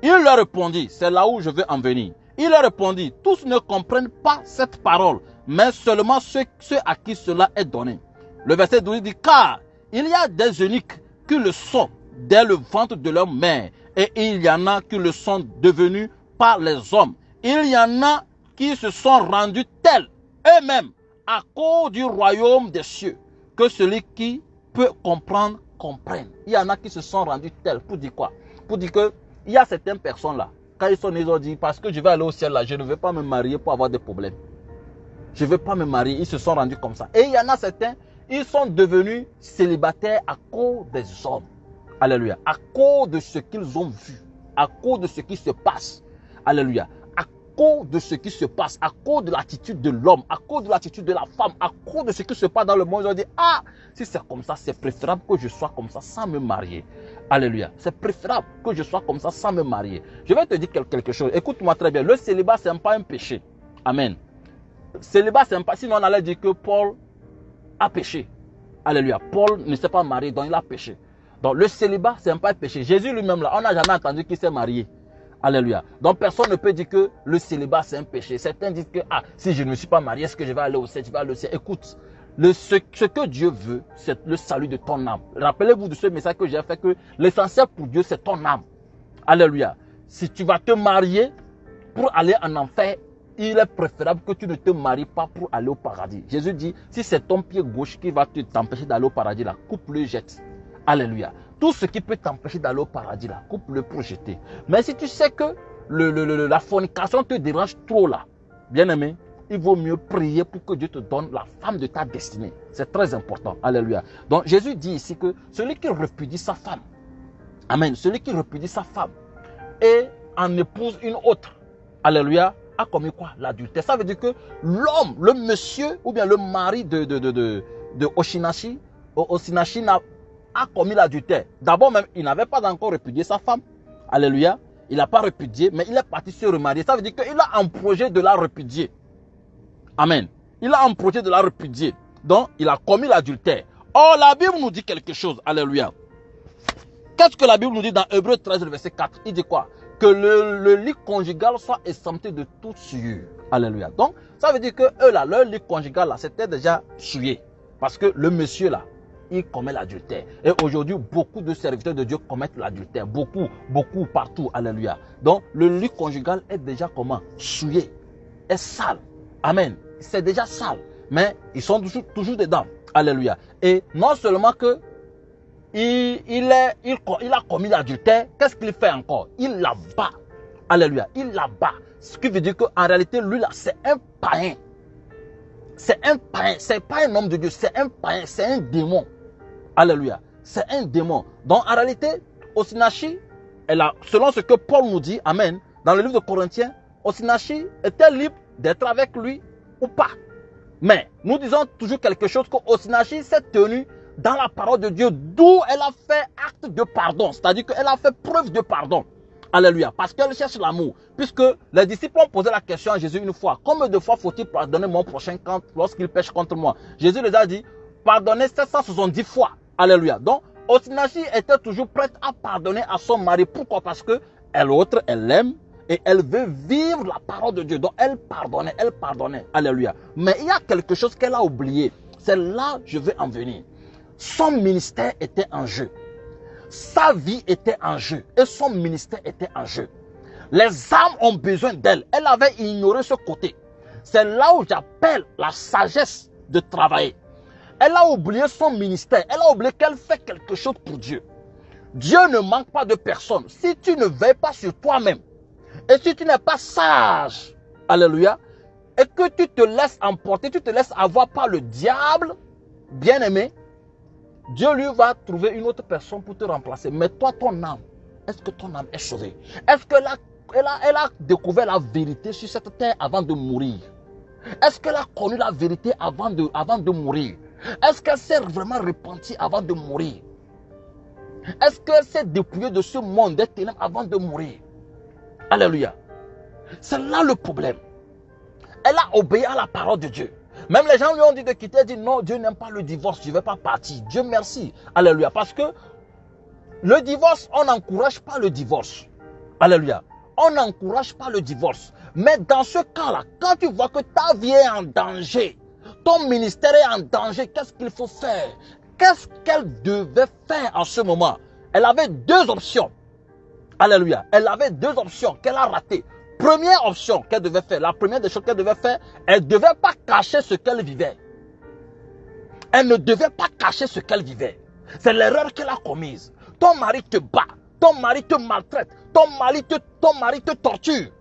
Il leur répondit, c'est là où je veux en venir. Il leur répondit, tous ne comprennent pas cette parole, mais seulement ceux à qui cela est donné. Le verset 12 dit, car il y a des eunuques qui le sont dès le ventre de leur mère, et il y en a qui le sont devenus par les hommes. Il y en a qui se sont rendus tels eux-mêmes à cause du royaume des cieux, que celui qui peut comprendre, comprenne. Il y en a qui se sont rendus tels. Pour dire quoi? Pour dire que il y a certaines personnes là, quand ils sont nés, ils ont dit, parce que je vais aller au ciel là, je ne vais pas me marier pour avoir des problèmes. Je ne vais pas me marier. Ils se sont rendus comme ça. Et il y en a certains, ils sont devenus célibataires à cause des hommes. Alléluia. À cause de ce qu'ils ont vu. À cause de ce qui se passe. Alléluia. À cause de ce qui se passe. À cause de l'attitude de l'homme. À cause de l'attitude de la femme. À cause de ce qui se passe dans le monde. Ils ont dit, ah, si c'est comme ça, c'est préférable que je sois comme ça sans me marier. Alléluia. C'est préférable que je sois comme ça sans me marier. Je vais te dire quelque chose. Écoute-moi très bien. Le célibat, ce n'est pas un péché. Amen. Célibat, c'est pas. Sinon, on allait dire que Paul a péché. Alléluia. Paul ne s'est pas marié, donc il a péché. Donc, le célibat, c'est pas un péché. Jésus lui-même, là, on n'a jamais entendu qu'il s'est marié. Alléluia. Donc, personne ne peut dire que le célibat, c'est un péché. Certains disent que, ah, si je ne me suis pas marié, est-ce que je vais aller au ciel? Je vais aller au ciel. Écoute, ce que Dieu veut, c'est le salut de ton âme. Rappelez-vous de ce message que j'ai fait, que l'essentiel pour Dieu, c'est ton âme. Alléluia. Si tu vas te marier pour aller en enfer, il est préférable que tu ne te maries pas pour aller au paradis. Jésus dit, si c'est ton pied gauche qui va t'empêcher d'aller au paradis, là, coupe-le, jette. Alléluia. Tout ce qui peut t'empêcher d'aller au paradis, là, coupe-le pour jeter. Mais si tu sais que la fornication te dérange trop, là, bien aimé, il vaut mieux prier pour que Dieu te donne la femme de ta destinée. C'est très important. Alléluia. Donc Jésus dit ici que celui qui repudie sa femme, amen, celui qui repudie sa femme et en épouse une autre, alléluia, a commis quoi? L'adultère. Ça veut dire que l'homme, le monsieur ou bien le mari de Osinachi a commis l'adultère. D'abord même, il n'avait pas encore répudié sa femme. Alléluia. Il n'a pas répudié, mais il est parti se remarier. Ça veut dire qu'il a un projet de la répudier. Amen. Il a un projet de la répudier. Donc, il a commis l'adultère. Or, la Bible nous dit quelque chose. Alléluia. Qu'est-ce que la Bible nous dit dans Hébreux 13, verset 4? Il dit quoi? Que le lit conjugal soit exempté de toute souillure. Alléluia. Donc, ça veut dire que eux là, leur lit conjugal là, c'était déjà souillé. Parce que le monsieur là, il commet l'adultère. Et aujourd'hui, beaucoup de serviteurs de Dieu commettent l'adultère. Beaucoup, partout. Alléluia. Donc, le lit conjugal est déjà comment? Souillé. Est sale. Amen. C'est déjà sale. Mais ils sont toujours dedans. Alléluia. Et non seulement que il a commis l'adultère, qu'est-ce qu'il fait encore? Il la bat. Alléluia. Il la bat. Ce qui veut dire qu'en réalité, lui là, c'est un païen. C'est un païen. C'est pas un homme de Dieu. C'est un païen. C'est un démon. Alléluia. C'est un démon. Donc en réalité, Osinachi, selon ce que Paul nous dit, amen, dans le livre de Corinthiens, Osinachi était libre d'être avec lui ou pas. Mais nous disons toujours quelque chose, que Osinachi s'est tenu dans la parole de Dieu, d'où elle a fait acte de pardon. C'est-à-dire qu'elle a fait preuve de pardon. Alléluia. Parce qu'elle cherche l'amour. Puisque les disciples ont posé la question à Jésus une fois. Combien de fois faut-il pardonner mon prochain lorsqu'il pêche contre moi? Jésus les a dit, pardonnez 770 fois. Alléluia. Donc, Osinachi était toujours prête à pardonner à son mari. Pourquoi? Parce que l'autre, elle l'aime et elle veut vivre la parole de Dieu. Donc, elle pardonnait. Alléluia. Mais il y a quelque chose qu'elle a oublié. C'est là que je veux en venir. Son ministère était en jeu. Sa vie était en jeu. Et son ministère était en jeu. Les âmes ont besoin d'elle. Elle avait ignoré ce côté. C'est là où j'appelle la sagesse de travailler. Elle a oublié son ministère. Elle a oublié qu'elle fait quelque chose pour Dieu. Dieu ne manque pas de personne. Si tu ne veilles pas sur toi-même, et si tu n'es pas sage, alléluia, et que tu te laisses emporter, tu te laisses avoir par le diable, bien-aimé, Dieu lui va trouver une autre personne pour te remplacer. Mais toi, ton âme, est-ce que ton âme est sauvée? Est-ce qu'elle a découvert la vérité sur cette terre avant de mourir? Est-ce qu'elle a connu la vérité avant de mourir? Est-ce qu'elle s'est vraiment repentie avant de mourir? Est-ce qu'elle s'est dépouillée de ce monde des ténèbres avant de mourir? Alléluia. C'est là le problème. Elle a obéi à la parole de Dieu. Même les gens lui ont dit de quitter. Elle dit non, Dieu n'aime pas le divorce. Je ne vais pas partir. Dieu merci. Alléluia. Parce que le divorce, on n'encourage pas le divorce. Alléluia. On n'encourage pas le divorce. Mais dans ce cas-là, quand tu vois que ta vie est en danger, ton ministère est en danger, qu'est-ce qu'il faut faire? Qu'est-ce qu'elle devait faire en ce moment? Elle avait deux options. Alléluia. Elle avait deux options qu'elle a ratées. Première option qu'elle devait faire, la première des choses qu'elle devait faire, elle ne devait pas cacher ce qu'elle vivait. Elle ne devait pas cacher ce qu'elle vivait. C'est l'erreur qu'elle a commise. Ton mari te bat, ton mari te maltraite, ton mari te torture.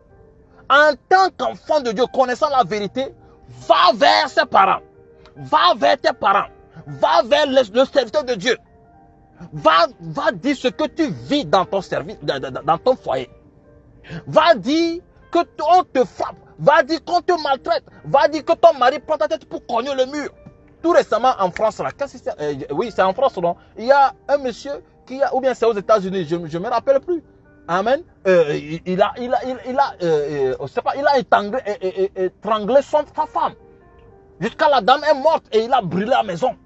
En tant qu'enfant de Dieu, connaissant la vérité, va vers ses parents. Va vers tes parents. Va vers le serviteur de Dieu. Va dire ce que tu vis dans ton service, dans ton foyer. Va dire qu'on te frappe. Va dire qu'on te maltraite. Va dire que ton mari prend ta tête pour cogner le mur. Tout récemment en France, là, oui, c'est en France, non? Il y a un monsieur ou bien c'est aux États-Unis, je ne me rappelle plus. Amen. Il a étranglé sa femme. Jusqu'à la dame est morte et il a brûlé la maison.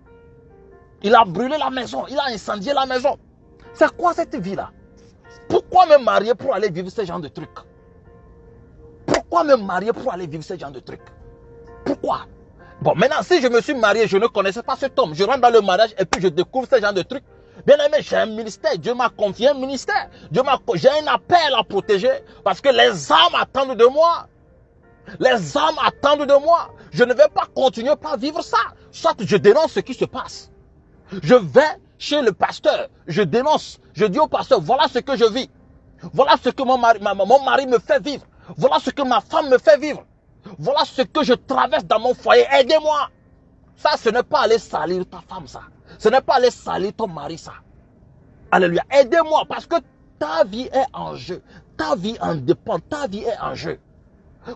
Il a brûlé la maison. Il a incendié la maison. C'est quoi cette vie-là? Pourquoi me marier pour aller vivre ce genre de trucs? Pourquoi me marier pour aller vivre ce genre de trucs? Pourquoi? Bon, maintenant, si je me suis marié, je ne connaissais pas cet homme. Je rentre dans le mariage et puis je découvre ce genre de trucs. Bien aimé, j'ai un ministère. Dieu m'a confié un ministère. J'ai un appel à protéger parce que les âmes attendent de moi. Les âmes attendent de moi. Je ne vais pas continuer par vivre ça. Soit je dénonce ce qui se passe. Je vais chez le pasteur. Je dénonce. Je dis au pasteur, voilà ce que je vis. Voilà ce que mon mari me fait vivre. Voilà ce que ma femme me fait vivre. Voilà ce que je traverse dans mon foyer. Aidez-moi. Ça, ce n'est pas aller salir ta femme, ça. Ce n'est pas aller salir ton mari, ça. Alléluia. Aidez-moi parce que ta vie est en jeu. Ta vie en dépend. Ta vie est en jeu.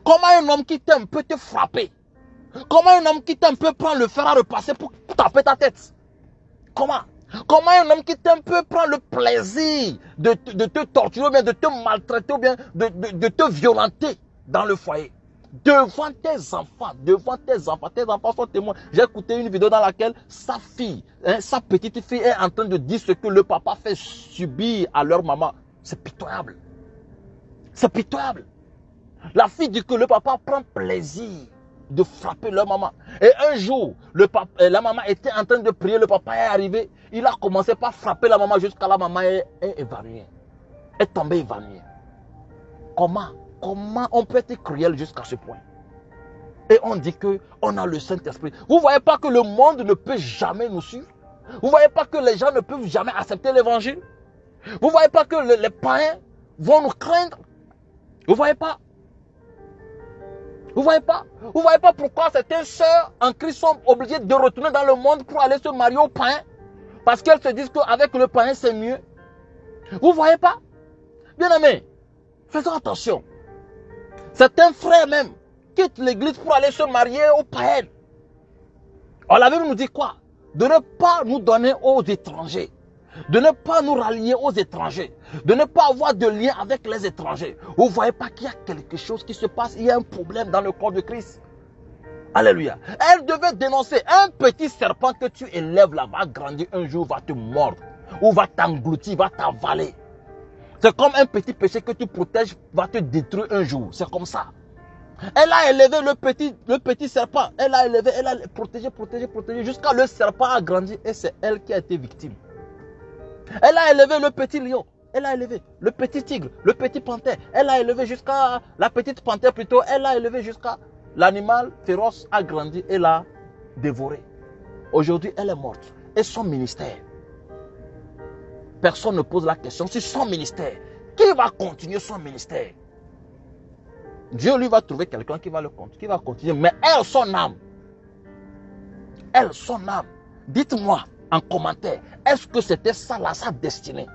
Comment un homme qui t'aime peut te frapper? Comment un homme qui t'aime peut prendre le fer à repasser pour taper ta tête? Comment? Comment un homme qui t'aime peut prendre le plaisir de te torturer, ou bien de te maltraiter, ou bien de te violenter dans le foyer? Devant tes enfants, tes enfants sont témoins. J'ai écouté une vidéo dans laquelle sa fille, sa petite fille est en train de dire ce que le papa fait subir à leur maman. C'est pitoyable. C'est pitoyable. La fille dit que le papa prend plaisir de frapper leur maman. Et un jour, la maman était en train de prier, le papa est arrivé. Il a commencé par frapper la maman jusqu'à la maman est évanouie. Est tombée évanouie. Comment on peut être cruel jusqu'à ce point? Et on dit qu'on a le Saint-Esprit. Vous ne voyez pas que le monde ne peut jamais nous suivre? Vous ne voyez pas que les gens ne peuvent jamais accepter l'évangile? Vous ne voyez pas que les païens vont nous craindre? Vous ne voyez pas? Vous ne voyez pas? Vous ne voyez pas pourquoi certaines sœurs en Christ sont obligées de retourner dans le monde pour aller se marier au païen? Parce qu'elles se disent qu'avec le païen c'est mieux. Vous ne voyez pas? Bien aimés, faisons attention. Certains frères même quittent l'église pour aller se marier au païen. Alors la Bible nous dit quoi? De ne pas nous donner aux étrangers. De ne pas nous rallier aux étrangers. De ne pas avoir de lien avec les étrangers. Vous ne voyez pas qu'il y a quelque chose qui se passe? Il y a un problème dans le corps de Christ. Alléluia. Elle devait dénoncer. Un petit serpent que tu élèves là va grandir un jour, va te mordre. Ou va t'engloutir, va t'avaler. C'est comme un petit péché que tu protèges, va te détruire un jour. C'est comme ça. Elle a élevé le petit serpent. Elle a élevé, elle a protégé, jusqu'à le serpent a grandi et c'est elle qui a été victime. Elle a élevé le petit lion. Elle a élevé le petit tigre, le petit panthère. Elle a élevé jusqu'à la petite panthère plutôt. Elle a élevé jusqu'à l'animal féroce a grandi et l'a dévoré. Aujourd'hui, elle est morte. Et son ministère, personne ne pose la question sur son ministère. Qui va continuer son ministère? Dieu lui va trouver quelqu'un qui va continuer. Mais elle, son âme. Dites-moi en commentaire, est-ce que c'était ça là, sa destinée?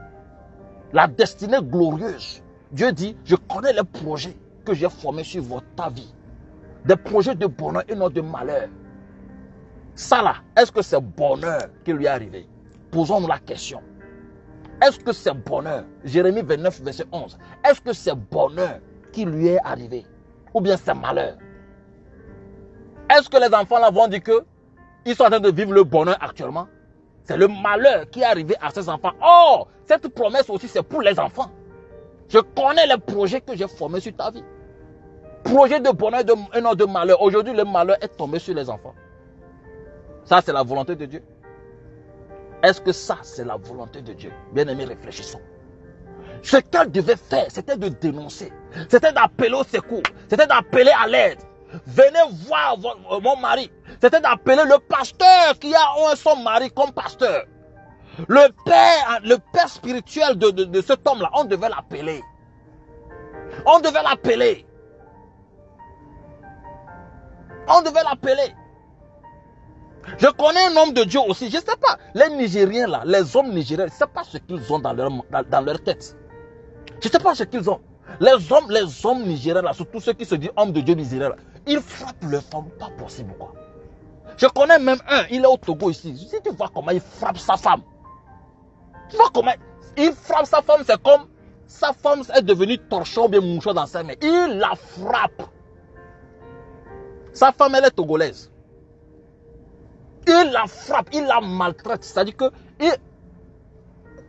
La destinée glorieuse. Dieu dit, je connais les projets que j'ai formés sur ta vie. Des projets de bonheur et non de malheur. Ça là, est-ce que c'est bonheur qui lui est arrivé? Posons-nous la question. Est-ce que c'est bonheur? Jérémie 29, verset 11. Est-ce que c'est bonheur qui lui est arrivé? Ou bien c'est malheur? Est-ce que les enfants là vont dire qu'ils sont en train de vivre le bonheur actuellement? C'est le malheur qui est arrivé à ces enfants. Oh, cette promesse aussi c'est pour les enfants. Je connais les projets que j'ai formés sur ta vie. Projet de bonheur et non de malheur. Aujourd'hui, le malheur est tombé sur les enfants. Ça, c'est la volonté de Dieu. Est-ce que ça, c'est la volonté de Dieu? Bien aimés, réfléchissons. Ce qu'elle devait faire, c'était de dénoncer. C'était d'appeler au secours. C'était d'appeler à l'aide. Venez voir mon mari. C'était d'appeler le pasteur qui a son mari comme pasteur. Le père spirituel de cet homme-là, on devait l'appeler. On devait l'appeler. On devait l'appeler. Je connais un homme de Dieu aussi. Je ne sais pas. Les Nigériens là, les hommes nigériens, je ne sais pas ce qu'ils ont dans leur tête. Je ne sais pas ce qu'ils ont. Les hommes nigériens là, surtout ceux qui se disent hommes de Dieu nigériens là, ils frappent leurs femmes, pas possible quoi. Je connais même un, il est au Togo ici. Si tu vois comment il frappe sa femme. Tu vois comment il frappe sa femme, c'est comme sa femme est devenue torchon bien mouchoir dans sa main. Il la frappe. Sa femme, elle est togolaise. Il la frappe, il la maltraite. C'est-à-dire que,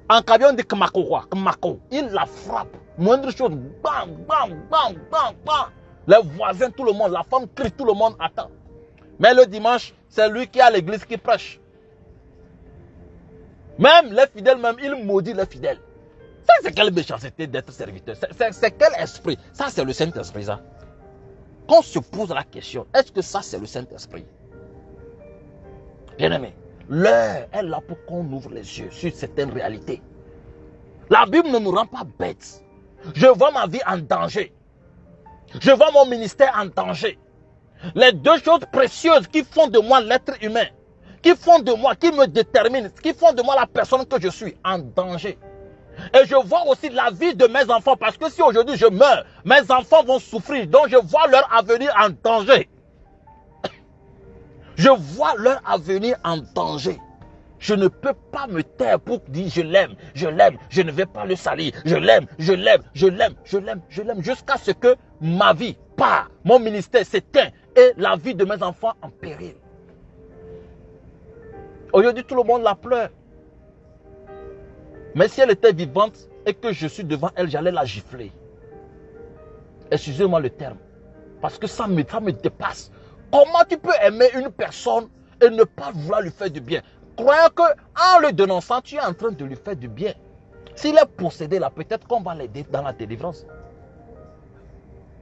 en camion de Kmako, il la frappe. Moindre chose, bang, bang, bang, bang, bang. Les voisins, tout le monde, la femme crie, tout le monde attend. Mais le dimanche, c'est lui qui est à l'église qui prêche. Même les fidèles, il maudit les fidèles. Ça, c'est quelle méchanceté d'être serviteur? C'est quel esprit? Ça, c'est le Saint-Esprit, ça. Qu'on se pose la question, est-ce que ça, c'est le Saint-Esprit? Bien aimé, l'heure est là pour qu'on ouvre les yeux sur certaines réalités. La Bible ne nous rend pas bêtes. Je vois ma vie en danger. Je vois mon ministère en danger. Les deux choses précieuses qui font de moi l'être humain, qui font de moi, qui me déterminent, qui font de moi la personne que je suis, en danger. Et je vois aussi la vie de mes enfants, parce que si aujourd'hui je meurs, mes enfants vont souffrir, donc je vois leur avenir en danger. Je vois leur avenir en danger. Je ne peux pas me taire pour dire je l'aime, je ne vais pas le salir, je l'aime, jusqu'à ce que ma vie part, mon ministère s'éteint et la vie de mes enfants en péril. Aujourd'hui, tout le monde la pleure. Mais si elle était vivante et que je suis devant elle, j'allais la gifler. Excusez-moi le terme. Parce que ça me dépasse. Comment tu peux aimer une personne et ne pas vouloir lui faire du bien? Croyant qu'en le dénonçant, tu es en train de lui faire du bien. S'il est possédé là, peut-être qu'on va l'aider dans la délivrance.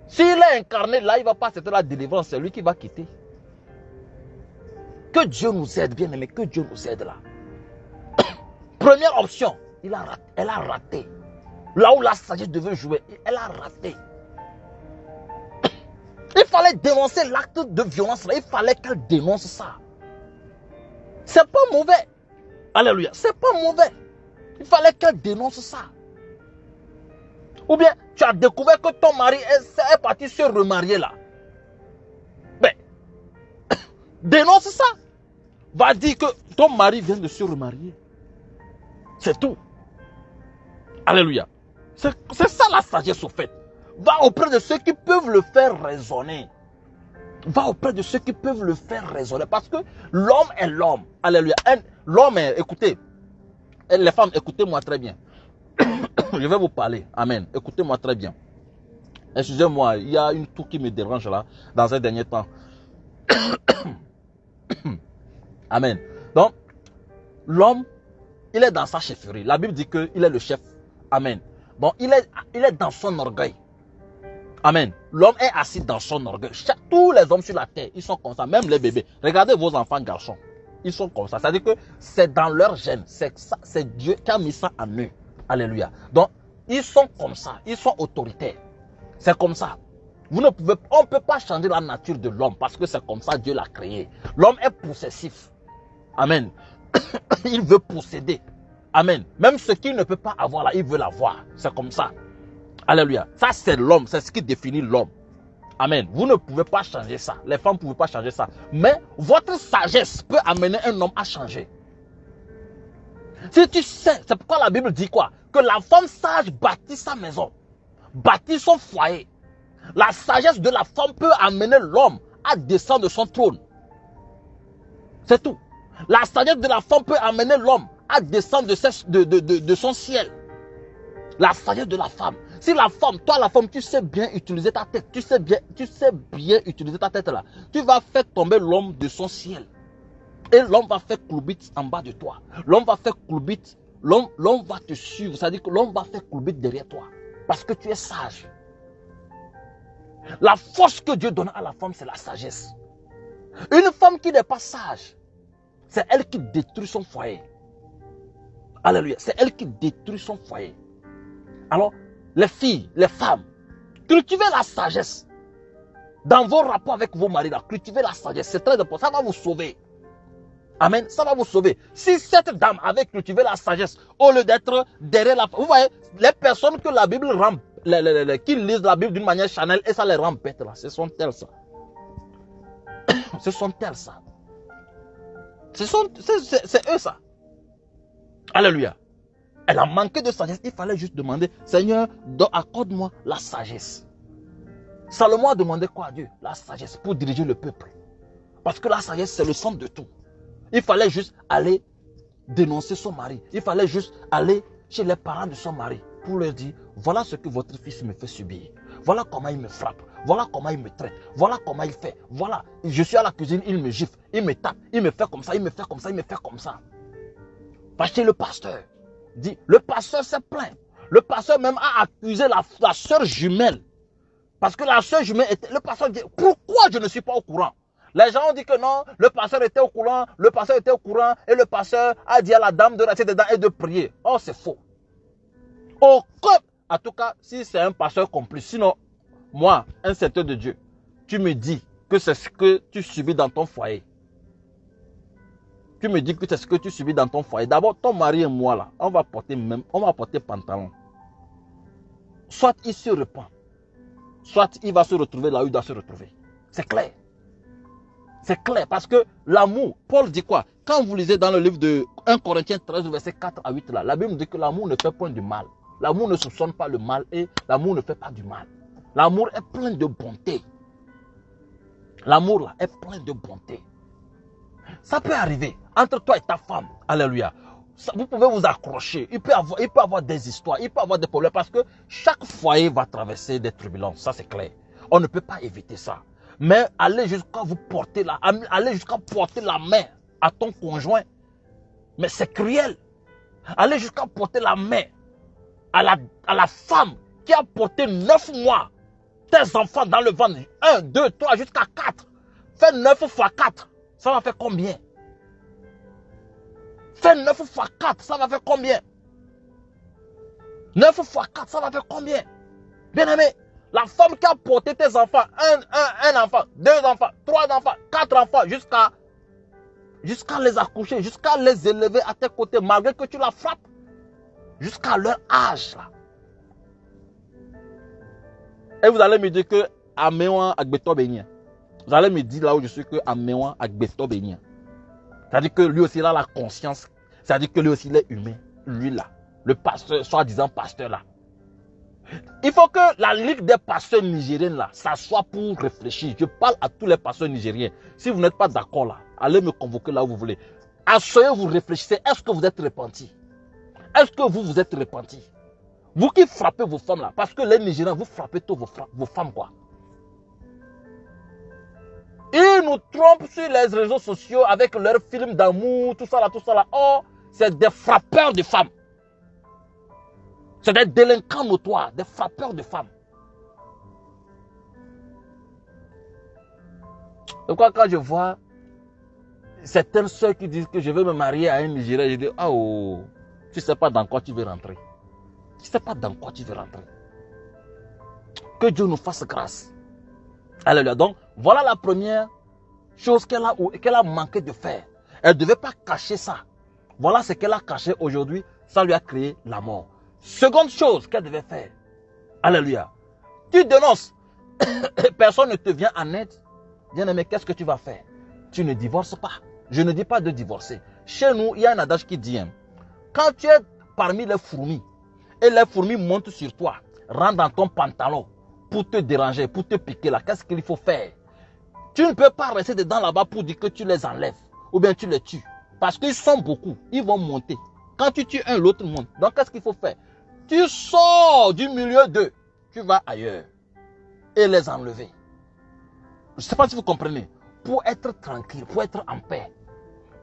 S'il est incarné là, il ne va pas accepter la délivrance, c'est lui qui va quitter. Que Dieu nous aide, bien aimé, que Dieu nous aide là. Première option, elle a raté. Là où la sagesse devait jouer, elle a raté. Il fallait dénoncer l'acte de violence là, il fallait qu'elle dénonce ça. C'est pas mauvais. Alléluia, c'est pas mauvais. Il fallait qu'elle dénonce ça. Ou bien, tu as découvert que ton mari est parti se remarier là. Mais, dénonce ça. Va dire que ton mari vient de se remarier. C'est tout. Alléluia. C'est ça la sagesse au fait. Va auprès de ceux qui peuvent le faire raisonner. Va auprès de ceux qui peuvent le faire raisonner. Parce que l'homme est l'homme. Alléluia. L'homme est, écoutez, les femmes, écoutez-moi très bien. Je vais vous parler. Amen. Écoutez-moi très bien. Excusez-moi, il y a une toux qui me dérange là, dans un dernier temps. Amen. Donc, l'homme, il est dans sa chefferie. La Bible dit qu'il est le chef. Amen. Bon, il est dans son orgueil. Amen. L'homme est assis dans son orgueil. Tous les hommes sur la terre, ils sont comme ça. Même les bébés. Regardez vos enfants garçons. Ils sont comme ça. C'est-à-dire que c'est dans leur gène. C'est Dieu qui a mis ça en eux. Alléluia. Donc, ils sont comme ça. Ils sont autoritaires. C'est comme ça. On ne peut pas changer la nature de l'homme parce que c'est comme ça Dieu l'a créé. L'homme est possessif. Amen. Il veut posséder. Amen. Même ce qu'il ne peut pas avoir là, il veut l'avoir. C'est comme ça. Alléluia. Ça, c'est l'homme. C'est ce qui définit l'homme. Amen. Vous ne pouvez pas changer ça. Les femmes ne peuvent pas changer ça. Mais votre sagesse peut amener un homme à changer. Si tu sais, c'est pourquoi la Bible dit quoi? Que la femme sage bâtit sa maison, bâtit son foyer. La sagesse de la femme peut amener l'homme à descendre de son trône. C'est tout. La sagesse de la femme peut amener l'homme à descendre de son ciel. La sagesse de la femme. Si la femme, toi la femme, tu sais bien utiliser ta tête, tu sais bien utiliser ta tête là, tu vas faire tomber l'homme de son ciel. Et l'homme va faire cloubit en bas de toi. L'homme va faire cloubit, l'homme va te suivre, c'est-à-dire que l'homme va faire cloubit derrière toi. Parce que tu es sage. La force que Dieu donne à la femme, c'est la sagesse. Une femme qui n'est pas sage, c'est elle qui détruit son foyer. Alléluia. C'est elle qui détruit son foyer. Alors, les filles, les femmes, cultivez la sagesse. Dans vos rapports avec vos maris, là, cultivez la sagesse. C'est très important. Ça va vous sauver. Amen. Ça va vous sauver. Si cette dame avait cultivé la sagesse, au lieu d'être derrière la femme, vous voyez, les personnes que la Bible rend, qui lisent la Bible d'une manière charnelle et ça les rend bêtes là, ce sont elles ça. Ce sont elles ça. C'est eux ça. Alléluia. Elle a manqué de sagesse. Il fallait juste demander, Seigneur, accorde-moi la sagesse. Salomon a demandé quoi à Dieu? La sagesse pour diriger le peuple. Parce que la sagesse, c'est le centre de tout. Il fallait juste aller dénoncer son mari. Il fallait juste aller chez les parents de son mari pour leur dire, voilà ce que votre fils me fait subir. Voilà comment il me frappe. Voilà comment il me traite. Voilà comment il fait. Voilà, je suis à la cuisine, il me gifle, il me tape, il me fait comme ça, il me fait comme ça, il me fait comme ça. Parce que le pasteur dit, le pasteur s'est plaint. Le pasteur même a accusé la soeur jumelle. Parce que la soeur jumelle était... Le pasteur dit, pourquoi je ne suis pas au courant? Les gens ont dit que non, le pasteur était au courant, et le pasteur a dit à la dame de rester dedans et de prier. Oh, c'est faux. En tout cas, si c'est un pasteur complice, sinon, moi, un serviteur de Dieu, tu me dis que c'est ce que tu subis dans ton foyer. Tu me dis que c'est ce que tu subis dans ton foyer. D'abord, ton mari et moi, là, on va porter pantalon. Soit il se repent, soit il va se retrouver là où il doit se retrouver. C'est clair. C'est clair parce que l'amour, Paul dit quoi? Quand vous lisez dans le livre de 1 Corinthiens 13, verset 4 à 8, là, la Bible dit que l'amour ne fait point du mal. L'amour ne soupçonne pas le mal et l'amour ne fait pas du mal. L'amour est plein de bonté. L'amour là est plein de bonté. Ça peut arriver entre toi et ta femme. Alléluia. Vous pouvez vous accrocher. Il peut avoir des histoires, il peut avoir des problèmes parce que chaque foyer va traverser des turbulences. Ça, c'est clair. On ne peut pas éviter ça. Mais aller jusqu'à vous porter là, aller jusqu'à porter la main à ton conjoint, mais c'est cruel. Aller jusqu'à porter la main à la femme qui a porté 9 mois tes enfants dans le ventre. 1, 2, 3, jusqu'à 4. Fais 9 fois 4. Ça va faire combien? Fais 9 fois 4. Ça va faire combien? 9 fois 4. Ça va faire combien? Bien aimé, la femme qui a porté tes enfants, un enfant, 2 enfants, 3 enfants, 4 enfants, jusqu'à les accoucher, jusqu'à les élever à tes côtés, malgré que tu la frappes, jusqu'à leur âge. Là. Et vous allez me dire que Améwan Agbeto Bénia. Vous allez me dire là où je suis que Améwan Agbeto Bénia. C'est-à-dire que lui aussi il a la conscience. C'est-à-dire que lui aussi il est humain. Lui là, le pasteur, soi-disant pasteur là. Il faut que la Ligue des pasteurs nigériens là, s'assoie pour réfléchir. Je parle à tous les pasteurs nigériens. Si vous n'êtes pas d'accord là, allez me convoquer là où vous voulez. Asseyez-vous, réfléchissez. Est-ce que vous êtes repentis? Est-ce que vous êtes repentis? Vous qui frappez vos femmes là, parce que les Nigériens, vous frappez tous vos femmes quoi. Ils nous trompent sur les réseaux sociaux avec leurs films d'amour, tout ça là. Oh, c'est des frappeurs de femmes. C'est des délinquants notoires, des frappeurs de femmes. Donc quand je vois certaines soeurs qui disent que je veux me marier à un Nigérien, je dis, oh, tu ne sais pas dans quoi tu veux rentrer. Tu ne sais pas dans quoi tu veux rentrer. Que Dieu nous fasse grâce. Alléluia. Donc, voilà la première chose qu'elle a manqué de faire. Elle ne devait pas cacher ça. Voilà ce qu'elle a caché aujourd'hui. Ça lui a créé la mort. Seconde chose qu'elle devait faire. Alléluia. Tu dénonces. Personne ne te vient en aide. Bien-aimé, qu'est-ce que tu vas faire? Tu ne divorces pas. Je ne dis pas de divorcer. Chez nous, il y a un adage qui dit, quand tu es parmi les fourmis, et les fourmis montent sur toi, rentrent dans ton pantalon pour te déranger, pour te piquer là, qu'est-ce qu'il faut faire? Tu ne peux pas rester dedans là-bas pour dire que tu les enlèves ou bien tu les tues. Parce qu'ils sont beaucoup, ils vont monter. Quand tu tues un, l'autre monte. Donc qu'est-ce qu'il faut faire? Tu sors du milieu d'eux, tu vas ailleurs et les enlever. Je ne sais pas si vous comprenez. Pour être tranquille, pour être en paix.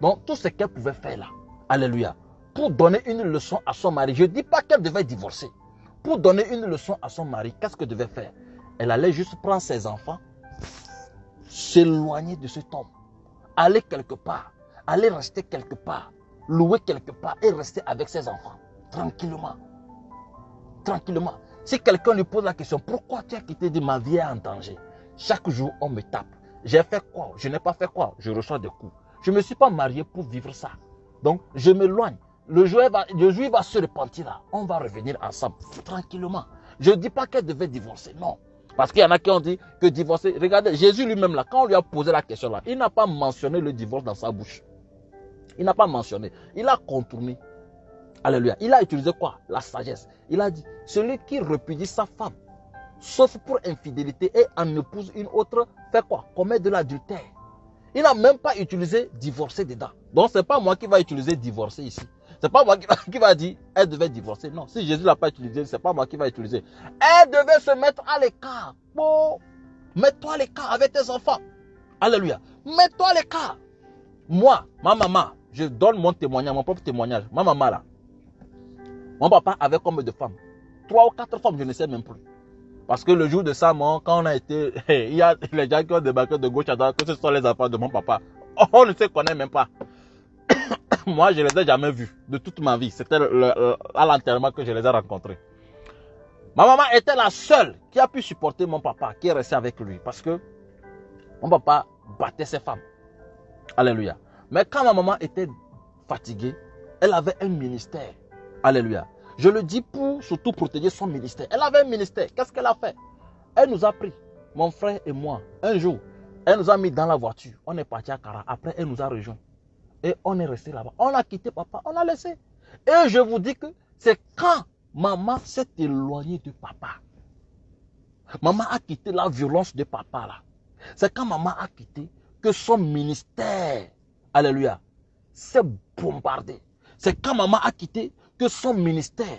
Donc tout ce qu'elle pouvait faire là, alléluia, pour donner une leçon à son mari. Je ne dis pas qu'elle devait divorcer. Pour donner une leçon à son mari, qu'est-ce qu'elle devait faire? Elle allait juste prendre ses enfants, s'éloigner de cet homme, aller quelque part, aller rester quelque part, louer quelque part et rester avec ses enfants, tranquillement. Tranquillement. Si quelqu'un lui pose la question, pourquoi tu as quitté, dit ma vie est en danger. Chaque jour, on me tape. J'ai fait quoi? Je n'ai pas fait quoi? Je reçois des coups. Je ne me suis pas marié pour vivre ça. Donc, je m'éloigne. Le juif va se repentir là. On va revenir ensemble, tranquillement. Je ne dis pas qu'elle devait divorcer, non. Parce qu'il y en a qui ont dit que divorcer. Regardez, Jésus lui-même là, quand on lui a posé la question là, il n'a pas mentionné le divorce dans sa bouche. Il n'a pas mentionné. Il a contourné. Alléluia. Il a utilisé quoi? La sagesse. Il a dit, celui qui repudie sa femme, sauf pour infidélité et en épouse une autre, fait quoi? Commet de l'adultère. Il n'a même pas utilisé divorcer dedans. Donc ce n'est pas moi qui va utiliser divorcer ici. Ce n'est pas moi qui va dire elle devait divorcer. Non, si Jésus ne l'a pas utilisé, ce n'est pas moi qui va utiliser. Elle devait se mettre à l'écart. Oh, mets-toi à l'écart avec tes enfants. Alléluia. Mets-toi à l'écart. Moi, ma maman, je donne mon témoignage, mon propre témoignage. Ma maman là. Mon papa avait combien de femmes? 3 ou 4 femmes, je ne sais même plus. Parce que le jour de sa mort, quand on a été, il y a les gens qui ont débarqué de gauche à droite, que ce sont les enfants de mon papa. On ne se connaît même pas. Moi, je ne les ai jamais vus de toute ma vie. C'était à l'enterrement que je les ai rencontrés. Ma maman était la seule qui a pu supporter mon papa, qui est resté avec lui. Parce que mon papa battait ses femmes. Alléluia. Mais quand ma maman était fatiguée, elle avait un ministère. Alléluia. Je le dis pour surtout protéger son ministère. Elle avait un ministère. Qu'est-ce qu'elle a fait? Elle nous a pris, mon frère et moi, un jour, Elle nous a mis dans la voiture. On est parti à Kara. Après, elle nous a rejoints. Et on est resté là-bas. On a quitté papa. On l'a laissé. Et je vous dis que c'est quand maman s'est éloignée de papa. Maman a quitté la violence de papa là. C'est quand maman a quitté que son ministère, alléluia, s'est bombardé. C'est quand maman a quitté que son ministère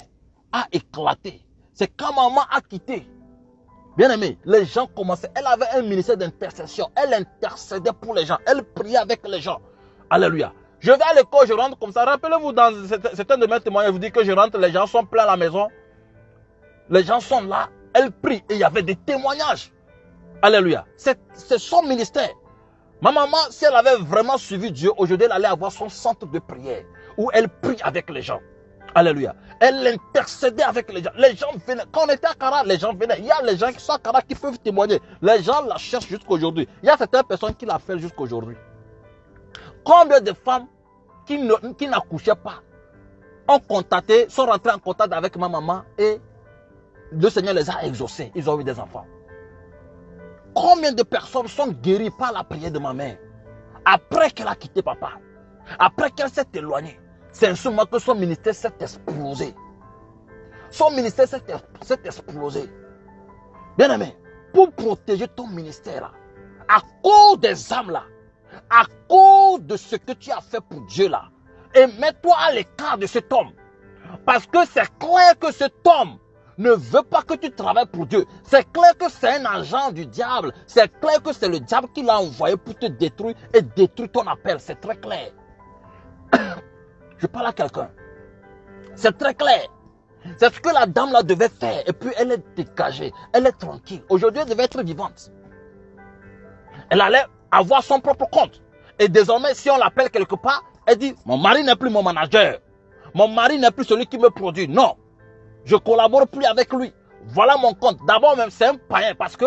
a éclaté. C'est quand maman a quitté. Bien aimé, les gens commençaient. Elle avait un ministère d'intercession. Elle intercédait pour les gens. Elle priait avec les gens. Alléluia. Je vais à l'école, je rentre comme ça. Rappelez-vous, dans certains de mes témoignages, je vous dis que je rentre, les gens sont pleins à la maison. Les gens sont là. Elle prie et il y avait des témoignages. Alléluia. C'est son ministère. Ma maman, si elle avait vraiment suivi Dieu, aujourd'hui, elle allait avoir son centre de prière où elle prie avec les gens. Alléluia. Elle intercédait avec les gens. Les gens venaient. Quand on était à Kara, les gens venaient. Il y a les gens qui sont à Kara qui peuvent témoigner. Les gens la cherchent jusqu'aujourd'hui. Il y a certaines personnes qui l'appellent jusqu'aujourd'hui. Combien de femmes qui n'accouchaient pas ont contacté, sont rentrées en contact avec ma maman et le Seigneur les a exaucés. Ils ont eu des enfants. Combien de personnes sont guéries par la prière de ma mère après qu'elle a quitté papa, après qu'elle s'est éloignée? C'est un moment que son ministère s'est explosé. Son ministère s'est explosé. Bien aimé, pour protéger ton ministère là, à cause des âmes là, à cause de ce que tu as fait pour Dieu là, et mets-toi à l'écart de cet homme. Parce que c'est clair que cet homme ne veut pas que tu travailles pour Dieu. C'est clair que c'est un agent du diable. C'est clair que c'est le diable qui l'a envoyé pour te détruire et détruire ton appel. C'est très clair. Je parle à quelqu'un. C'est très clair. C'est ce que la dame là devait faire. Et puis elle est dégagée. Elle est tranquille. Aujourd'hui, elle devait être vivante. Elle allait avoir son propre compte. Et désormais, si on l'appelle quelque part, elle dit, mon mari n'est plus mon manager. Mon mari n'est plus celui qui me produit. Non. Je ne collabore plus avec lui. Voilà mon compte. D'abord même, c'est un païen parce que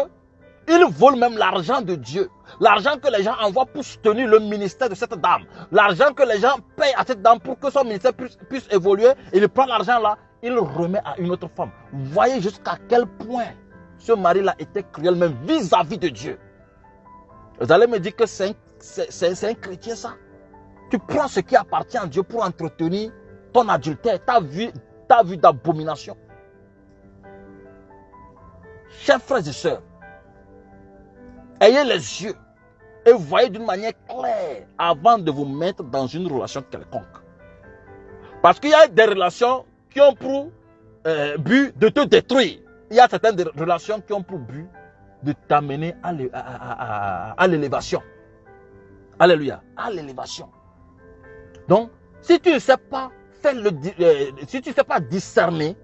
il vole même l'argent de Dieu. L'argent que les gens envoient pour soutenir le ministère de cette dame. L'argent que les gens payent à cette dame pour que son ministère puisse évoluer. Il prend l'argent là, il le remet à une autre femme. Vous voyez jusqu'à quel point ce mari-là était cruel même vis-à-vis de Dieu. Vous allez me dire que c'est un chrétien ça. Tu prends ce qui appartient à Dieu pour entretenir ton adultère, ta vie d'abomination. Chers frères et sœurs, ayez les yeux et voyez d'une manière claire avant de vous mettre dans une relation quelconque. Parce qu'il y a des relations qui ont pour but de te détruire. Il y a certaines relations qui ont pour but de t'amener à l'élévation. Alléluia, à l'élévation. Donc, si tu ne sais pas si tu ne sais pas discerner,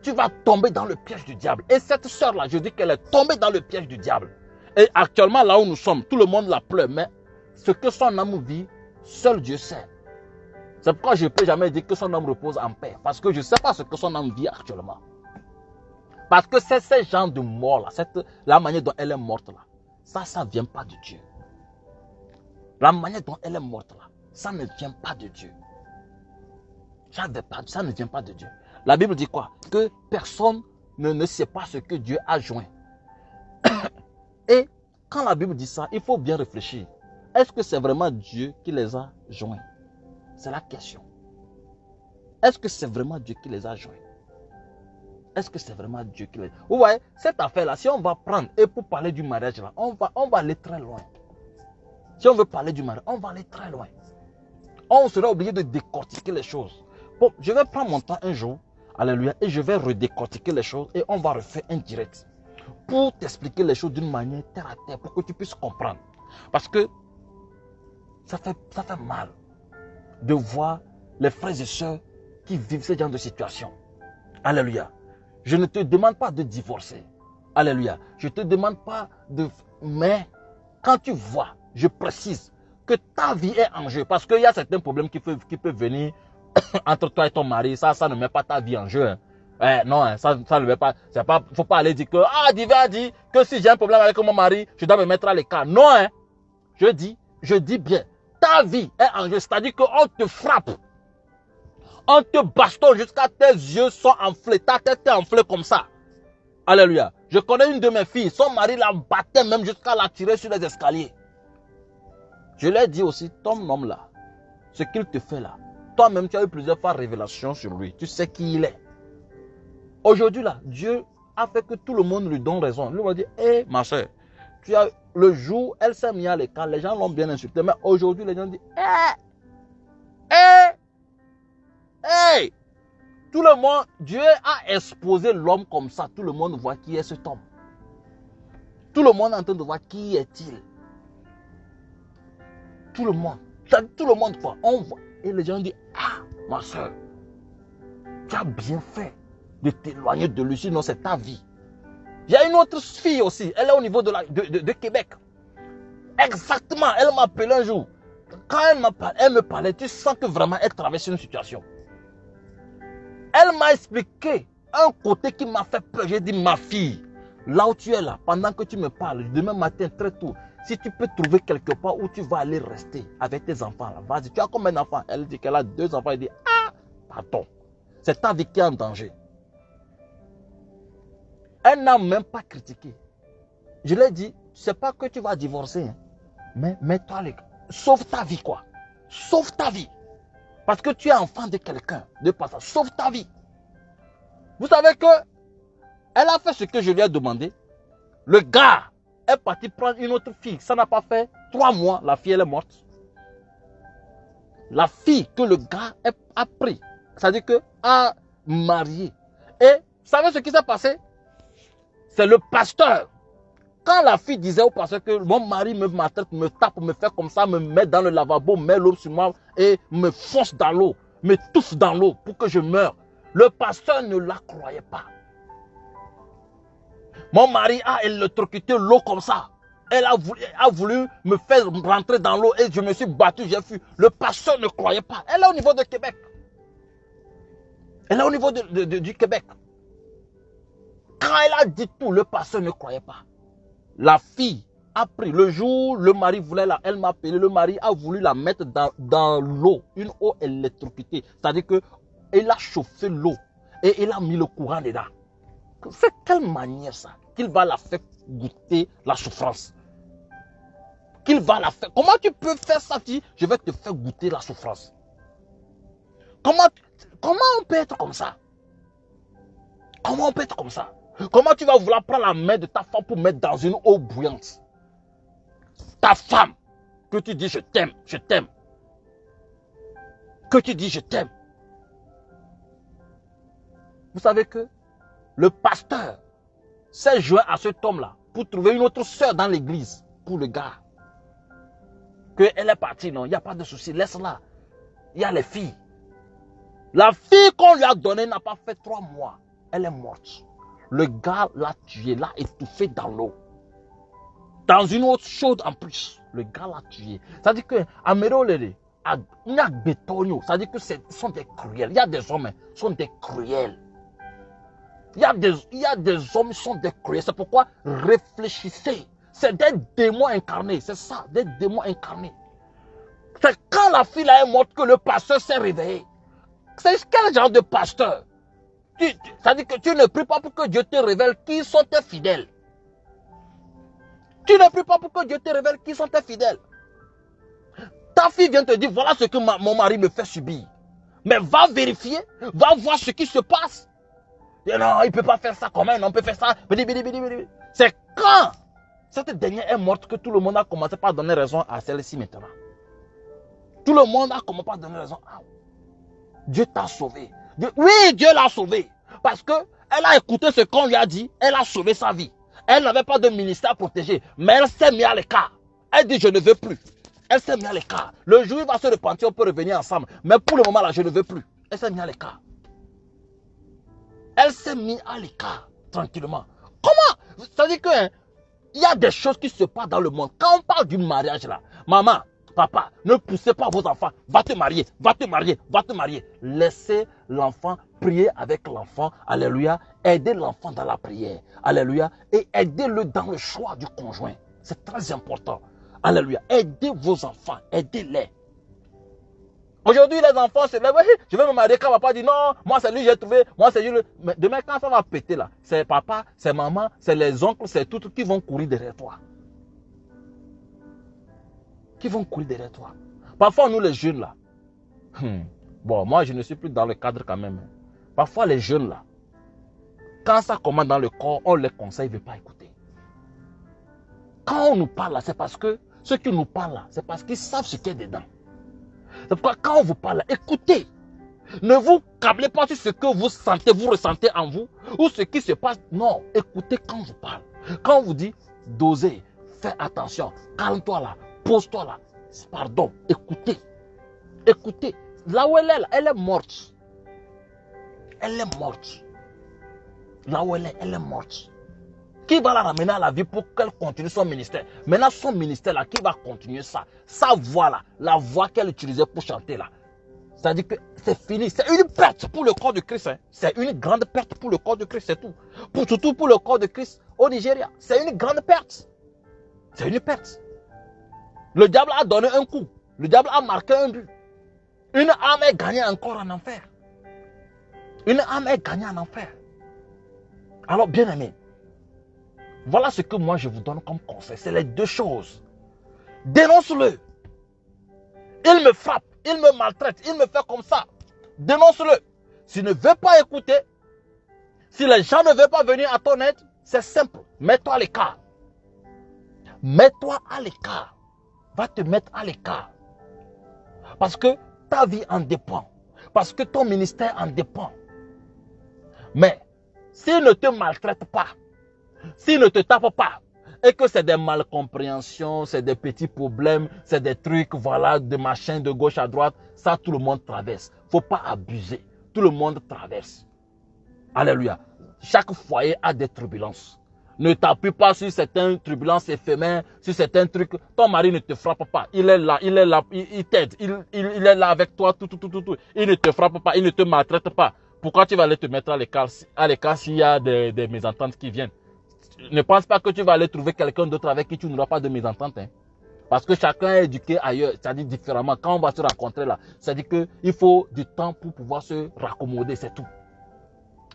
tu vas tomber dans le piège du diable. Et cette sœur-là, je dis qu'elle est tombée dans le piège du diable. Et actuellement, là où nous sommes, tout le monde la pleure. Mais ce que son âme vit, seul Dieu sait. C'est pourquoi je ne peux jamais dire que son âme repose en paix. Parce que je ne sais pas ce que son âme vit actuellement. Parce que c'est ces gens de mort là, la manière dont elle est morte là, ça ne vient pas de Dieu. La manière dont elle est morte là, ça ne vient pas de Dieu. Ça ne vient pas de Dieu. La Bible dit quoi? Que personne ne sait pas ce que Dieu a joint. Et quand la Bible dit ça, il faut bien réfléchir. Est-ce que c'est vraiment Dieu qui les a joints? C'est la question. Est-ce que c'est vraiment Dieu qui les a joints? Est-ce que c'est vraiment Dieu qui les a joints? Vous voyez, cette affaire-là, si on va prendre, et pour parler du mariage là, on va aller très loin. Si on veut parler du mariage, on va aller très loin. On sera obligé de décortiquer les choses. Bon, je vais prendre mon temps un jour, alléluia, et je vais redécortiquer les choses et on va refaire un direct pour t'expliquer les choses d'une manière terre à terre pour que tu puisses comprendre. Parce que ça fait mal de voir les frères et sœurs qui vivent ce genre de situation. Alléluia. Je ne te demande pas de divorcer. Alléluia. Je ne te demande pas de... Mais quand tu vois, je précise que ta vie est en jeu. Parce qu'il y a certains problèmes qui peuvent venir entre toi et ton mari. Ça ne met pas ta vie en jeu. Hein. Non, ça ne met pas. Il ne faut pas aller dire que Dieu a dit que si j'ai un problème avec mon mari, je dois me mettre à l'écart. Non, hein. Je dis bien, ta vie est en jeu. C'est-à-dire qu'on te frappe. On te bastonne jusqu'à tes yeux sont enflés. Ta tête est enflée comme ça. Alléluia. Je connais une de mes filles, son mari la battait même jusqu'à la tirer sur les escaliers. Je lui ai dit aussi, ton homme là, ce qu'il te fait là, toi-même tu as eu plusieurs fois révélation sur lui. Tu sais qui il est. Aujourd'hui là, Dieu a fait que tout le monde lui donne raison. Lui m'a dit, hé ma soeur, tu as le jour, elle s'est mise à l'écart, les gens l'ont bien insulté. Mais aujourd'hui, les gens disent, hé. Tout le monde, Dieu a exposé l'homme comme ça. Tout le monde voit qui est cet homme. Tout le monde est en train de voir qui est-il. Tout le monde voit. On voit. Et les gens disent, ah, ma soeur, tu as bien fait de t'éloigner de lui, sinon c'est ta vie. Il y a une autre fille aussi, elle est au niveau de Québec. Exactement, elle m'a appelé un jour. Quand elle me parlait, tu sens que vraiment elle traverse une situation. Elle m'a expliqué un côté qui m'a fait peur. J'ai dit, ma fille, là où tu es là, pendant que tu me parles, demain matin très tôt, si tu peux trouver quelque part où tu vas aller rester avec tes enfants, là, vas-y. Tu as combien d'enfants? Elle dit qu'elle a 2 enfants. Elle dit, ah, pardon, c'est ta vie qui est en danger. Elle n'a même pas critiqué. Je lui ai dit, c'est pas que tu vas divorcer, hein, mais mets-toi les gars. Sauve ta vie, quoi. Sauve ta vie. Parce que tu es enfant de quelqu'un, de passage. Sauve ta vie. Vous savez que elle a fait ce que je lui ai demandé. Le gars est parti prendre une autre fille. Ça n'a pas fait 3 mois. La fille, elle est morte. La fille que le gars a pris, c'est-à-dire que a marié. Et vous savez ce qui s'est passé? C'est le pasteur. Quand la fille disait au pasteur que mon mari me maltraite, me tape, me fait comme ça, me met dans le lavabo, met l'eau sur moi et me fonce dans l'eau, me touffe dans l'eau pour que je meure. Le pasteur ne la croyait pas. Mon mari a électrocuté l'eau comme ça. Elle a voulu me faire rentrer dans l'eau et je me suis battu, j'ai fui. Le pasteur ne croyait pas. Elle est au niveau de Québec. Elle est au niveau du Québec. Quand elle a dit tout, le pasteur ne croyait pas. La fille a pris, le jour le mari voulait elle m'a appelé, le mari a voulu la mettre dans l'eau, une eau électrocutée. C'est-à-dire qu'il a chauffé l'eau et il a mis le courant dedans. C'est quelle manière ça? Qu'il va la faire goûter la souffrance. Qu'il va la faire. Comment tu peux faire ça? Je vais te faire goûter la souffrance. Comment on peut être comme ça? Comment on peut être comme ça? Comment tu vas vouloir prendre la main de ta femme pour mettre dans une eau bouillante? Ta femme, que tu dis je t'aime, je t'aime. Que tu dis je t'aime. Vous savez que le pasteur s'est joint à cet homme-là pour trouver une autre sœur dans l'église pour le gars. Qu'elle est partie, non, il n'y a pas de souci, laisse-la. Il y a les filles. La fille qu'on lui a donnée n'a pas fait 3 mois. Elle est morte. Le gars l'a tué, l'a étouffé dans l'eau. Dans une eau chaude en plus. Le gars l'a tué. C'est-à-dire que, à Méroléré, il y a bétonio. C'est-à-dire que ce sont des cruels. Il y a des hommes qui sont des cruels. Il y a des hommes qui sont des cruels. C'est pourquoi réfléchissez. C'est des démons incarnés. C'est ça, des démons incarnés. C'est quand la fille là est morte que le pasteur s'est réveillé. C'est quel genre de pasteur? C'est-à-dire que tu ne pries pas pour que Dieu te révèle qui sont tes fidèles. Tu ne pries pas pour que Dieu te révèle qui sont tes fidèles. Ta fille vient te dire, voilà ce que mon mari me fait subir. Mais va vérifier, va voir ce qui se passe. Et non, il ne peut pas faire ça, comment on peut faire ça? C'est quand cette dernière est morte que tout le monde a commencé par donner raison à celle-ci maintenant. Tout le monde a commencé par donner raison. Ah, Dieu t'a sauvé. Oui, Dieu l'a sauvé. Parce qu'elle a écouté ce qu'on lui a dit, elle a sauvé sa vie. Elle n'avait pas de ministère protégé, mais elle s'est mise à l'écart. Elle dit, je ne veux plus. Elle s'est mise à l'écart. Le jour où il va se repentir, on peut revenir ensemble. Mais pour le moment là, je ne veux plus. Elle s'est mise à l'écart. Elle s'est mise à l'écart, tranquillement. Comment? C'est-à-dire que il y a des choses qui se passent dans le monde. Quand on parle du mariage là, maman, papa, ne poussez pas vos enfants. Va te marier, va te marier, va te marier. Laissez l'enfant prier avec l'enfant. Alléluia. Aidez l'enfant dans la prière. Alléluia. Et aidez-le dans le choix du conjoint. C'est très important. Alléluia. Aidez vos enfants. Aidez-les. Aujourd'hui, les enfants se lèvent, je vais me marier quand papa dit non, moi c'est lui j'ai trouvé, moi c'est lui. Mais demain, quand ça va péter là, c'est papa, c'est maman, c'est les oncles, c'est tout qui vont courir derrière toi. Qui vont courir derrière toi. Parfois, nous les jeunes là, bon, moi je ne suis plus dans le cadre quand même. Parfois, les jeunes là, quand ça commence dans le corps, on les conseille, ils ne veulent pas écouter. Quand on nous parle là, c'est parce que ceux qui nous parlent là, c'est parce qu'ils savent ce qu'il y a dedans. C'est pourquoi quand on vous parle, écoutez. Ne vous câblez pas sur ce que vous sentez, vous ressentez en vous, ou ce qui se passe. Non, écoutez quand on vous parle. Quand on vous dit, dosez, fais attention, calme-toi là, pose-toi là. Pardon, écoutez. Écoutez. Là où elle est morte. Elle est morte. Là où elle est morte. Qui va la ramener à la vie pour qu'elle continue son ministère? Maintenant, son ministère là, qui va continuer ça? Sa voix là, la voix qu'elle utilisait pour chanter là. C'est-à-dire que c'est fini. C'est une perte pour le corps de Christ. Hein. C'est une grande perte pour le corps de Christ, c'est tout. Surtout pour le corps de Christ au Nigeria. C'est une grande perte. C'est une perte. Le diable a donné un coup. Le diable a marqué un but. Une âme est gagnée encore en enfer. Une âme est gagnée en enfer. Alors, bien aimé, voilà ce que moi je vous donne comme conseil. C'est les deux choses. Dénonce-le. Il me frappe, il me maltraite, il me fait comme ça. Dénonce-le. S'il ne veut pas écouter, si les gens ne veulent pas venir à ton aide, c'est simple. Mets-toi à l'écart. Mets-toi à l'écart. Va te mettre à l'écart. Parce que ta vie en dépend. Parce que ton ministère en dépend. Mais s'il ne te maltraite pas, s'il ne te tape pas, et que c'est des malcompréhensions, c'est des petits problèmes, c'est des trucs, voilà, de machin de gauche à droite, ça tout le monde traverse. Il ne faut pas abuser. Tout le monde traverse. Alléluia. Chaque foyer a des turbulences. Ne t'appuie pas sur certaines turbulences éphémères, sur certains trucs. Ton mari ne te frappe pas. Il est là, il t'aide. Il est là avec toi, tout. Il ne te frappe pas, il ne te maltraite pas. Pourquoi tu vas aller te mettre à l'écart s'il y a des mésententes qui viennent? Ne pense pas que tu vas aller trouver quelqu'un d'autre avec qui tu n'auras pas de mésentente. Hein. Parce que chacun est éduqué ailleurs, c'est-à-dire différemment. Quand on va se rencontrer là, c'est-à-dire qu'il faut du temps pour pouvoir se raccommoder, c'est tout.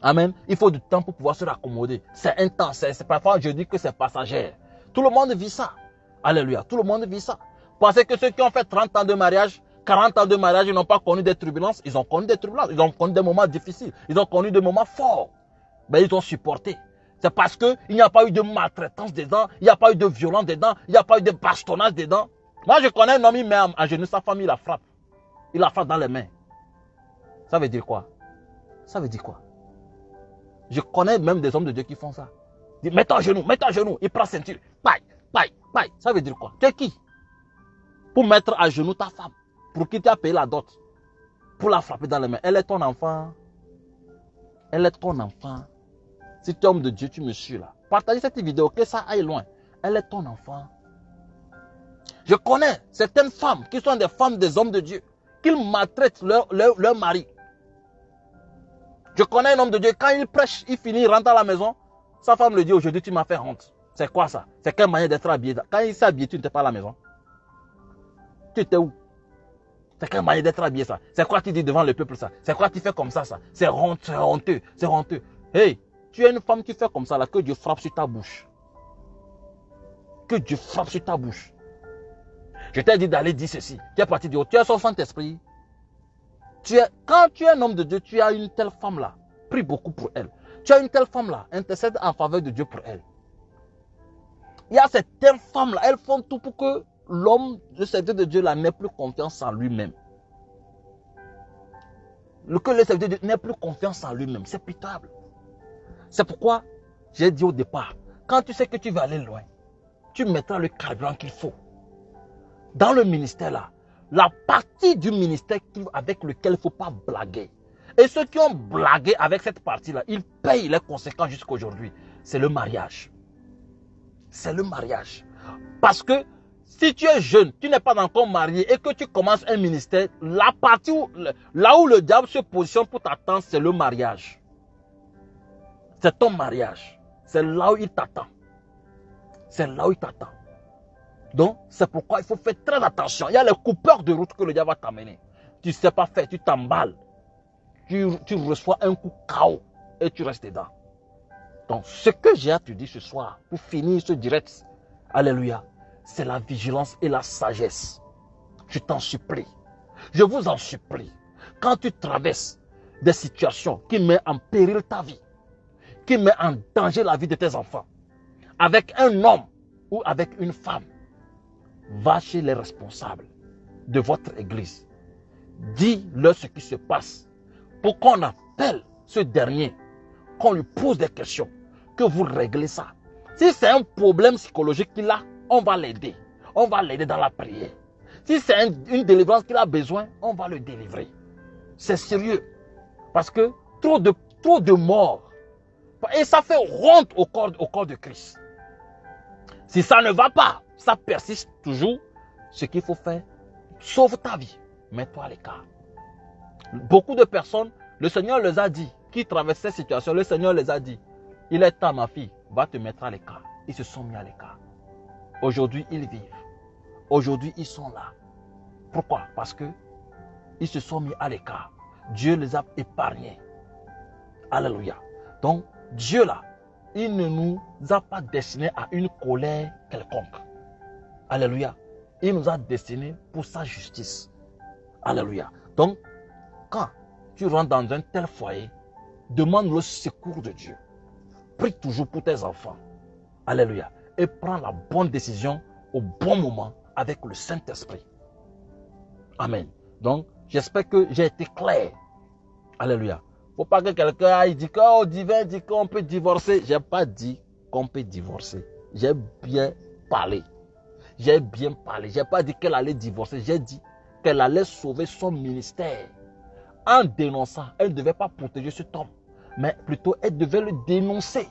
Amen. Il faut du temps pour pouvoir se raccommoder. C'est intense. Parfois, je dis que c'est passager. Tout le monde vit ça. Alléluia. Tout le monde vit ça. Pensez que ceux qui ont fait 30 ans de mariage, 40 ans de mariage, ils n'ont pas connu des turbulences. Ils ont connu des turbulences. Ils ont connu des moments difficiles. Ils ont connu des moments forts. Mais ils ont supporté. C'est parce qu'il n'y a pas eu de maltraitance dedans. Il n'y a pas eu de violence dedans. Il n'y a pas eu de bastonnage dedans. Moi, je connais un homme, il met à genoux sa famille, il la frappe. Il la frappe dans les mains. Ça veut dire quoi? Ça veut dire quoi? Je connais même des hommes de Dieu qui font ça. Ils disent, mets-toi à genoux. Il prend ceinture. Paille. Ça veut dire quoi? T'es qui? Pour mettre à genoux ta femme. Pour qui tu as payé la dot. Pour la frapper dans les mains. Elle est ton enfant. Elle est ton enfant. Si tu es homme de Dieu, tu me suis là. Partagez cette vidéo, que ça aille loin. Elle est ton enfant. Je connais certaines femmes qui sont des femmes des hommes de Dieu. Qu'ils maltraitent leur mari. Je connais un homme de Dieu, quand il prêche, il finit, il rentre à la maison. Sa femme le dit, aujourd'hui tu m'as fait honte. C'est quoi ça? C'est quelle manière d'être habillé? Quand il s'est habillé, tu n'étais pas à la maison. Tu étais où? C'est quelle manière d'être habillé ça? C'est quoi tu dis devant le peuple ça? C'est quoi tu fais comme ça? C'est honteux. Hey, tu es une femme qui fait comme ça là, que Dieu frappe sur ta bouche. Que Dieu frappe sur ta bouche. Je t'ai dit d'aller dire ceci. Tu es parti dire, tu es son Saint-Esprit. Quand tu es un homme de Dieu, tu as une telle femme là. Prie beaucoup pour elle. Tu as une telle femme là. Intercède en faveur de Dieu pour elle. Il y a certaines femmes là. Elles font tout pour que l'homme, le serviteur de Dieu là, n'ait plus confiance en lui-même. Que le serviteur de Dieu n'ait plus confiance en lui-même. C'est pitoyable. C'est pourquoi j'ai dit au départ, quand tu sais que tu vas aller loin, tu mettras le carburant qu'il faut. Dans le ministère là, la partie du ministère avec lequel il ne faut pas blaguer. Et ceux qui ont blagué avec cette partie-là, ils payent les conséquences jusqu'à aujourd'hui. C'est le mariage. C'est le mariage. Parce que si tu es jeune, tu n'es pas encore marié et que tu commences un ministère, la partie là où le diable se positionne pour t'attendre, c'est le mariage. C'est ton mariage. C'est là où il t'attend. C'est là où il t'attend. Donc, c'est pourquoi il faut faire très attention. Il y a les coupeurs de route que le diable va t'amener. tu ne sais pas faire, tu t'emballes. Tu reçois un coup KO et tu restes dedans. Donc, ce que j'ai à te dire ce soir, pour finir ce direct, alléluia, c'est la vigilance et la sagesse. Je t'en supplie. Je vous en supplie. Quand tu traverses des situations qui mettent en péril ta vie, qui mettent en danger la vie de tes enfants, avec un homme ou avec une femme, va chez les responsables de votre église. Dis-leur ce qui se passe pour qu'on appelle ce dernier, qu'on lui pose des questions, que vous réglez ça. Si c'est un problème psychologique qu'il a, on va l'aider. On va l'aider dans la prière. Si c'est une délivrance qu'il a besoin, on va le délivrer. C'est sérieux. Parce que trop de morts. Et ça fait honte au corps de Christ. Si ça ne va pas, ça persiste toujours. Ce qu'il faut faire, sauve ta vie. Mets-toi à l'écart. Beaucoup de personnes, le Seigneur les a dit, qui traversaient cette situation, le Seigneur les a dit, il est temps, ma fille, va te mettre à l'écart. Ils se sont mis à l'écart. Aujourd'hui, ils vivent. Aujourd'hui, ils sont là. Pourquoi? Parce que ils se sont mis à l'écart. Dieu les a épargnés. Alléluia. Donc, Dieu là, il ne nous a pas destinés à une colère quelconque. Alléluia. Il nous a destinés pour sa justice. Alléluia. Donc, quand tu rentres dans un tel foyer, demande le secours de Dieu. Prie toujours pour tes enfants. Alléluia. Et prends la bonne décision au bon moment avec le Saint-Esprit. Amen. Donc, j'espère que j'ai été clair. Alléluia. Il ne faut pas que quelqu'un aille dire que oh, divin dit qu'on peut divorcer. Je n'ai pas dit qu'on peut divorcer. J'ai bien parlé. J'ai bien parlé. Je n'ai pas dit qu'elle allait divorcer. J'ai dit qu'elle allait sauver son ministère. En dénonçant, elle ne devait pas protéger cet homme. Mais plutôt, elle devait le dénoncer.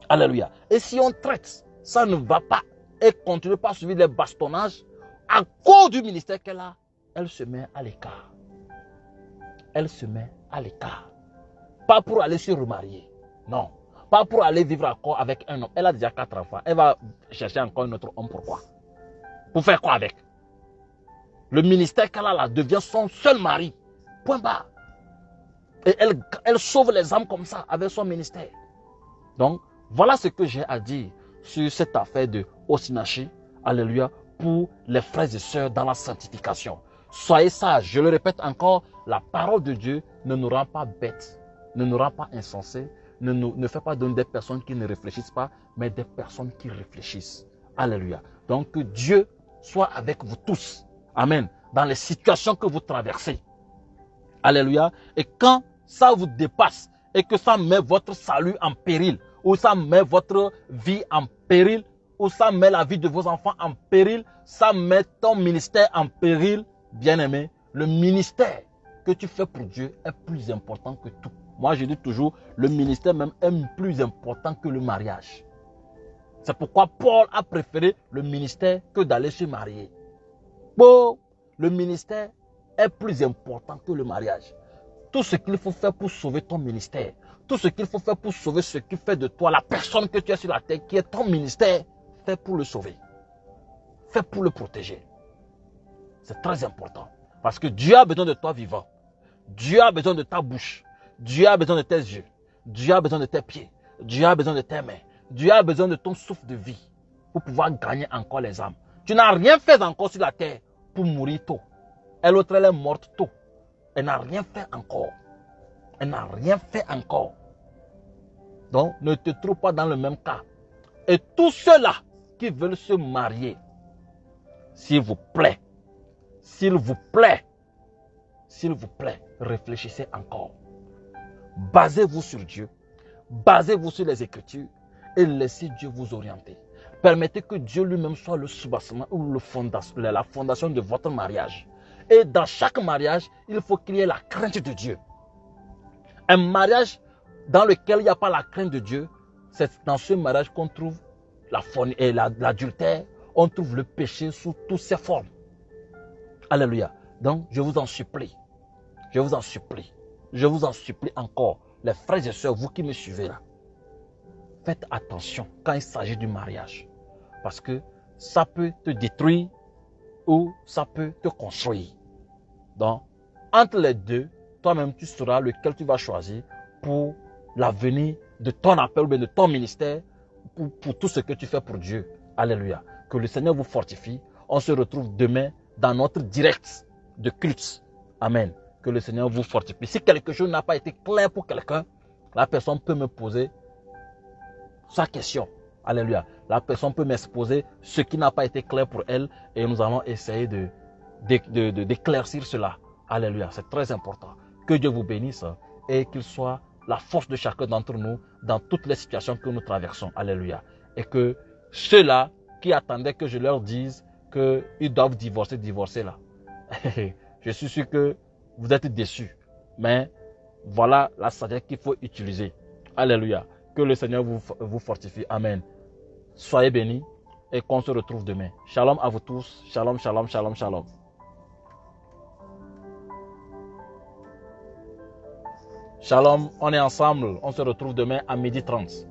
Alléluia. Et si on traite, ça ne va pas. Elle ne continue pas à suivre les bastonnages. À cause du ministère qu'elle a, elle se met à l'écart. Elle se met à l'écart. Pas pour aller se remarier. Non. Pas pour aller vivre encore avec un homme. Elle a déjà 4 enfants. Elle va chercher encore un autre homme. Pourquoi? Pour faire quoi avec? Le ministère qu'elle a là devient son seul mari. Point barre. Et elle sauve les âmes comme ça avec son ministère. Donc, voilà ce que j'ai à dire sur cette affaire de Osinachi. Alléluia. Pour les frères et sœurs dans la sanctification. Soyez sages. Je le répète encore, la parole de Dieu ne nous rend pas bêtes, ne nous rend pas insensés, ne fait pas donner des personnes qui ne réfléchissent pas, mais des personnes qui réfléchissent. Alléluia. Donc que Dieu soit avec vous tous. Amen. Dans les situations que vous traversez. Alléluia. Et quand ça vous dépasse et que ça met votre salut en péril, ou ça met votre vie en péril, ou ça met la vie de vos enfants en péril, ça met ton ministère en péril, bien-aimé, le ministère que tu fais pour Dieu est plus important que tout. Moi, je dis toujours, le ministère même est plus important que le mariage. C'est pourquoi Paul a préféré le ministère que d'aller se marier. Bon, le ministère est plus important que le mariage. Tout ce qu'il faut faire pour sauver ton ministère, tout ce qu'il faut faire pour sauver ce qui fait de toi la personne que tu es sur la terre, qui est ton ministère, fais pour le sauver. Fais pour le protéger. C'est très important. Parce que Dieu a besoin de toi vivant. Dieu a besoin de ta bouche. Dieu a besoin de tes yeux. Dieu a besoin de tes pieds. Dieu a besoin de tes mains. Dieu a besoin de ton souffle de vie pour pouvoir gagner encore les âmes. Tu n'as rien fait encore sur la terre pour mourir tôt. Elle autre, elle est morte tôt. Elle n'a rien fait encore. Elle n'a rien fait encore. Donc, ne te trouve pas dans le même cas. Et tous ceux-là qui veulent se marier, s'il vous plaît, s'il vous plaît, réfléchissez encore. Basez-vous sur Dieu. Basez-vous sur les Écritures et laissez Dieu vous orienter. Permettez que Dieu lui-même soit le soubassement ou la fondation de votre mariage. Et dans chaque mariage, il faut qu'il y ait la crainte de Dieu. Un mariage dans lequel il n'y a pas la crainte de Dieu, c'est dans ce mariage qu'on trouve l'adultère, on trouve le péché sous toutes ses formes. Alléluia. Donc, je vous en supplie. Je vous en supplie. Je vous en supplie encore. Les frères et sœurs, vous qui me suivez là, faites attention quand il s'agit du mariage. Parce que ça peut te détruire ou ça peut te construire. Donc, entre les deux, toi-même, tu sauras lequel tu vas choisir pour l'avenir de ton appel ou bien de ton ministère, pour tout ce que tu fais pour Dieu. Alléluia. Que le Seigneur vous fortifie. On se retrouve demain dans notre direct de culte. Amen. Que le Seigneur vous fortifie. Si quelque chose n'a pas été clair pour quelqu'un, la personne peut me poser sa question. Alléluia. La personne peut m'exposer ce qui n'a pas été clair pour elle et nous allons essayer d'éclaircir cela. Alléluia. C'est très important. Que Dieu vous bénisse et qu'il soit la force de chacun d'entre nous dans toutes les situations que nous traversons. Alléluia. Et que ceux-là qui attendaient que je leur dise qu'ils doivent divorcer là. Je suis sûr que vous êtes déçus. Mais voilà la sagesse qu'il faut utiliser. Alléluia. Que le Seigneur vous fortifie. Amen. Soyez bénis et qu'on se retrouve demain. Shalom à vous tous. Shalom, shalom, shalom, shalom. Shalom, on est ensemble. On se retrouve demain à 12h30.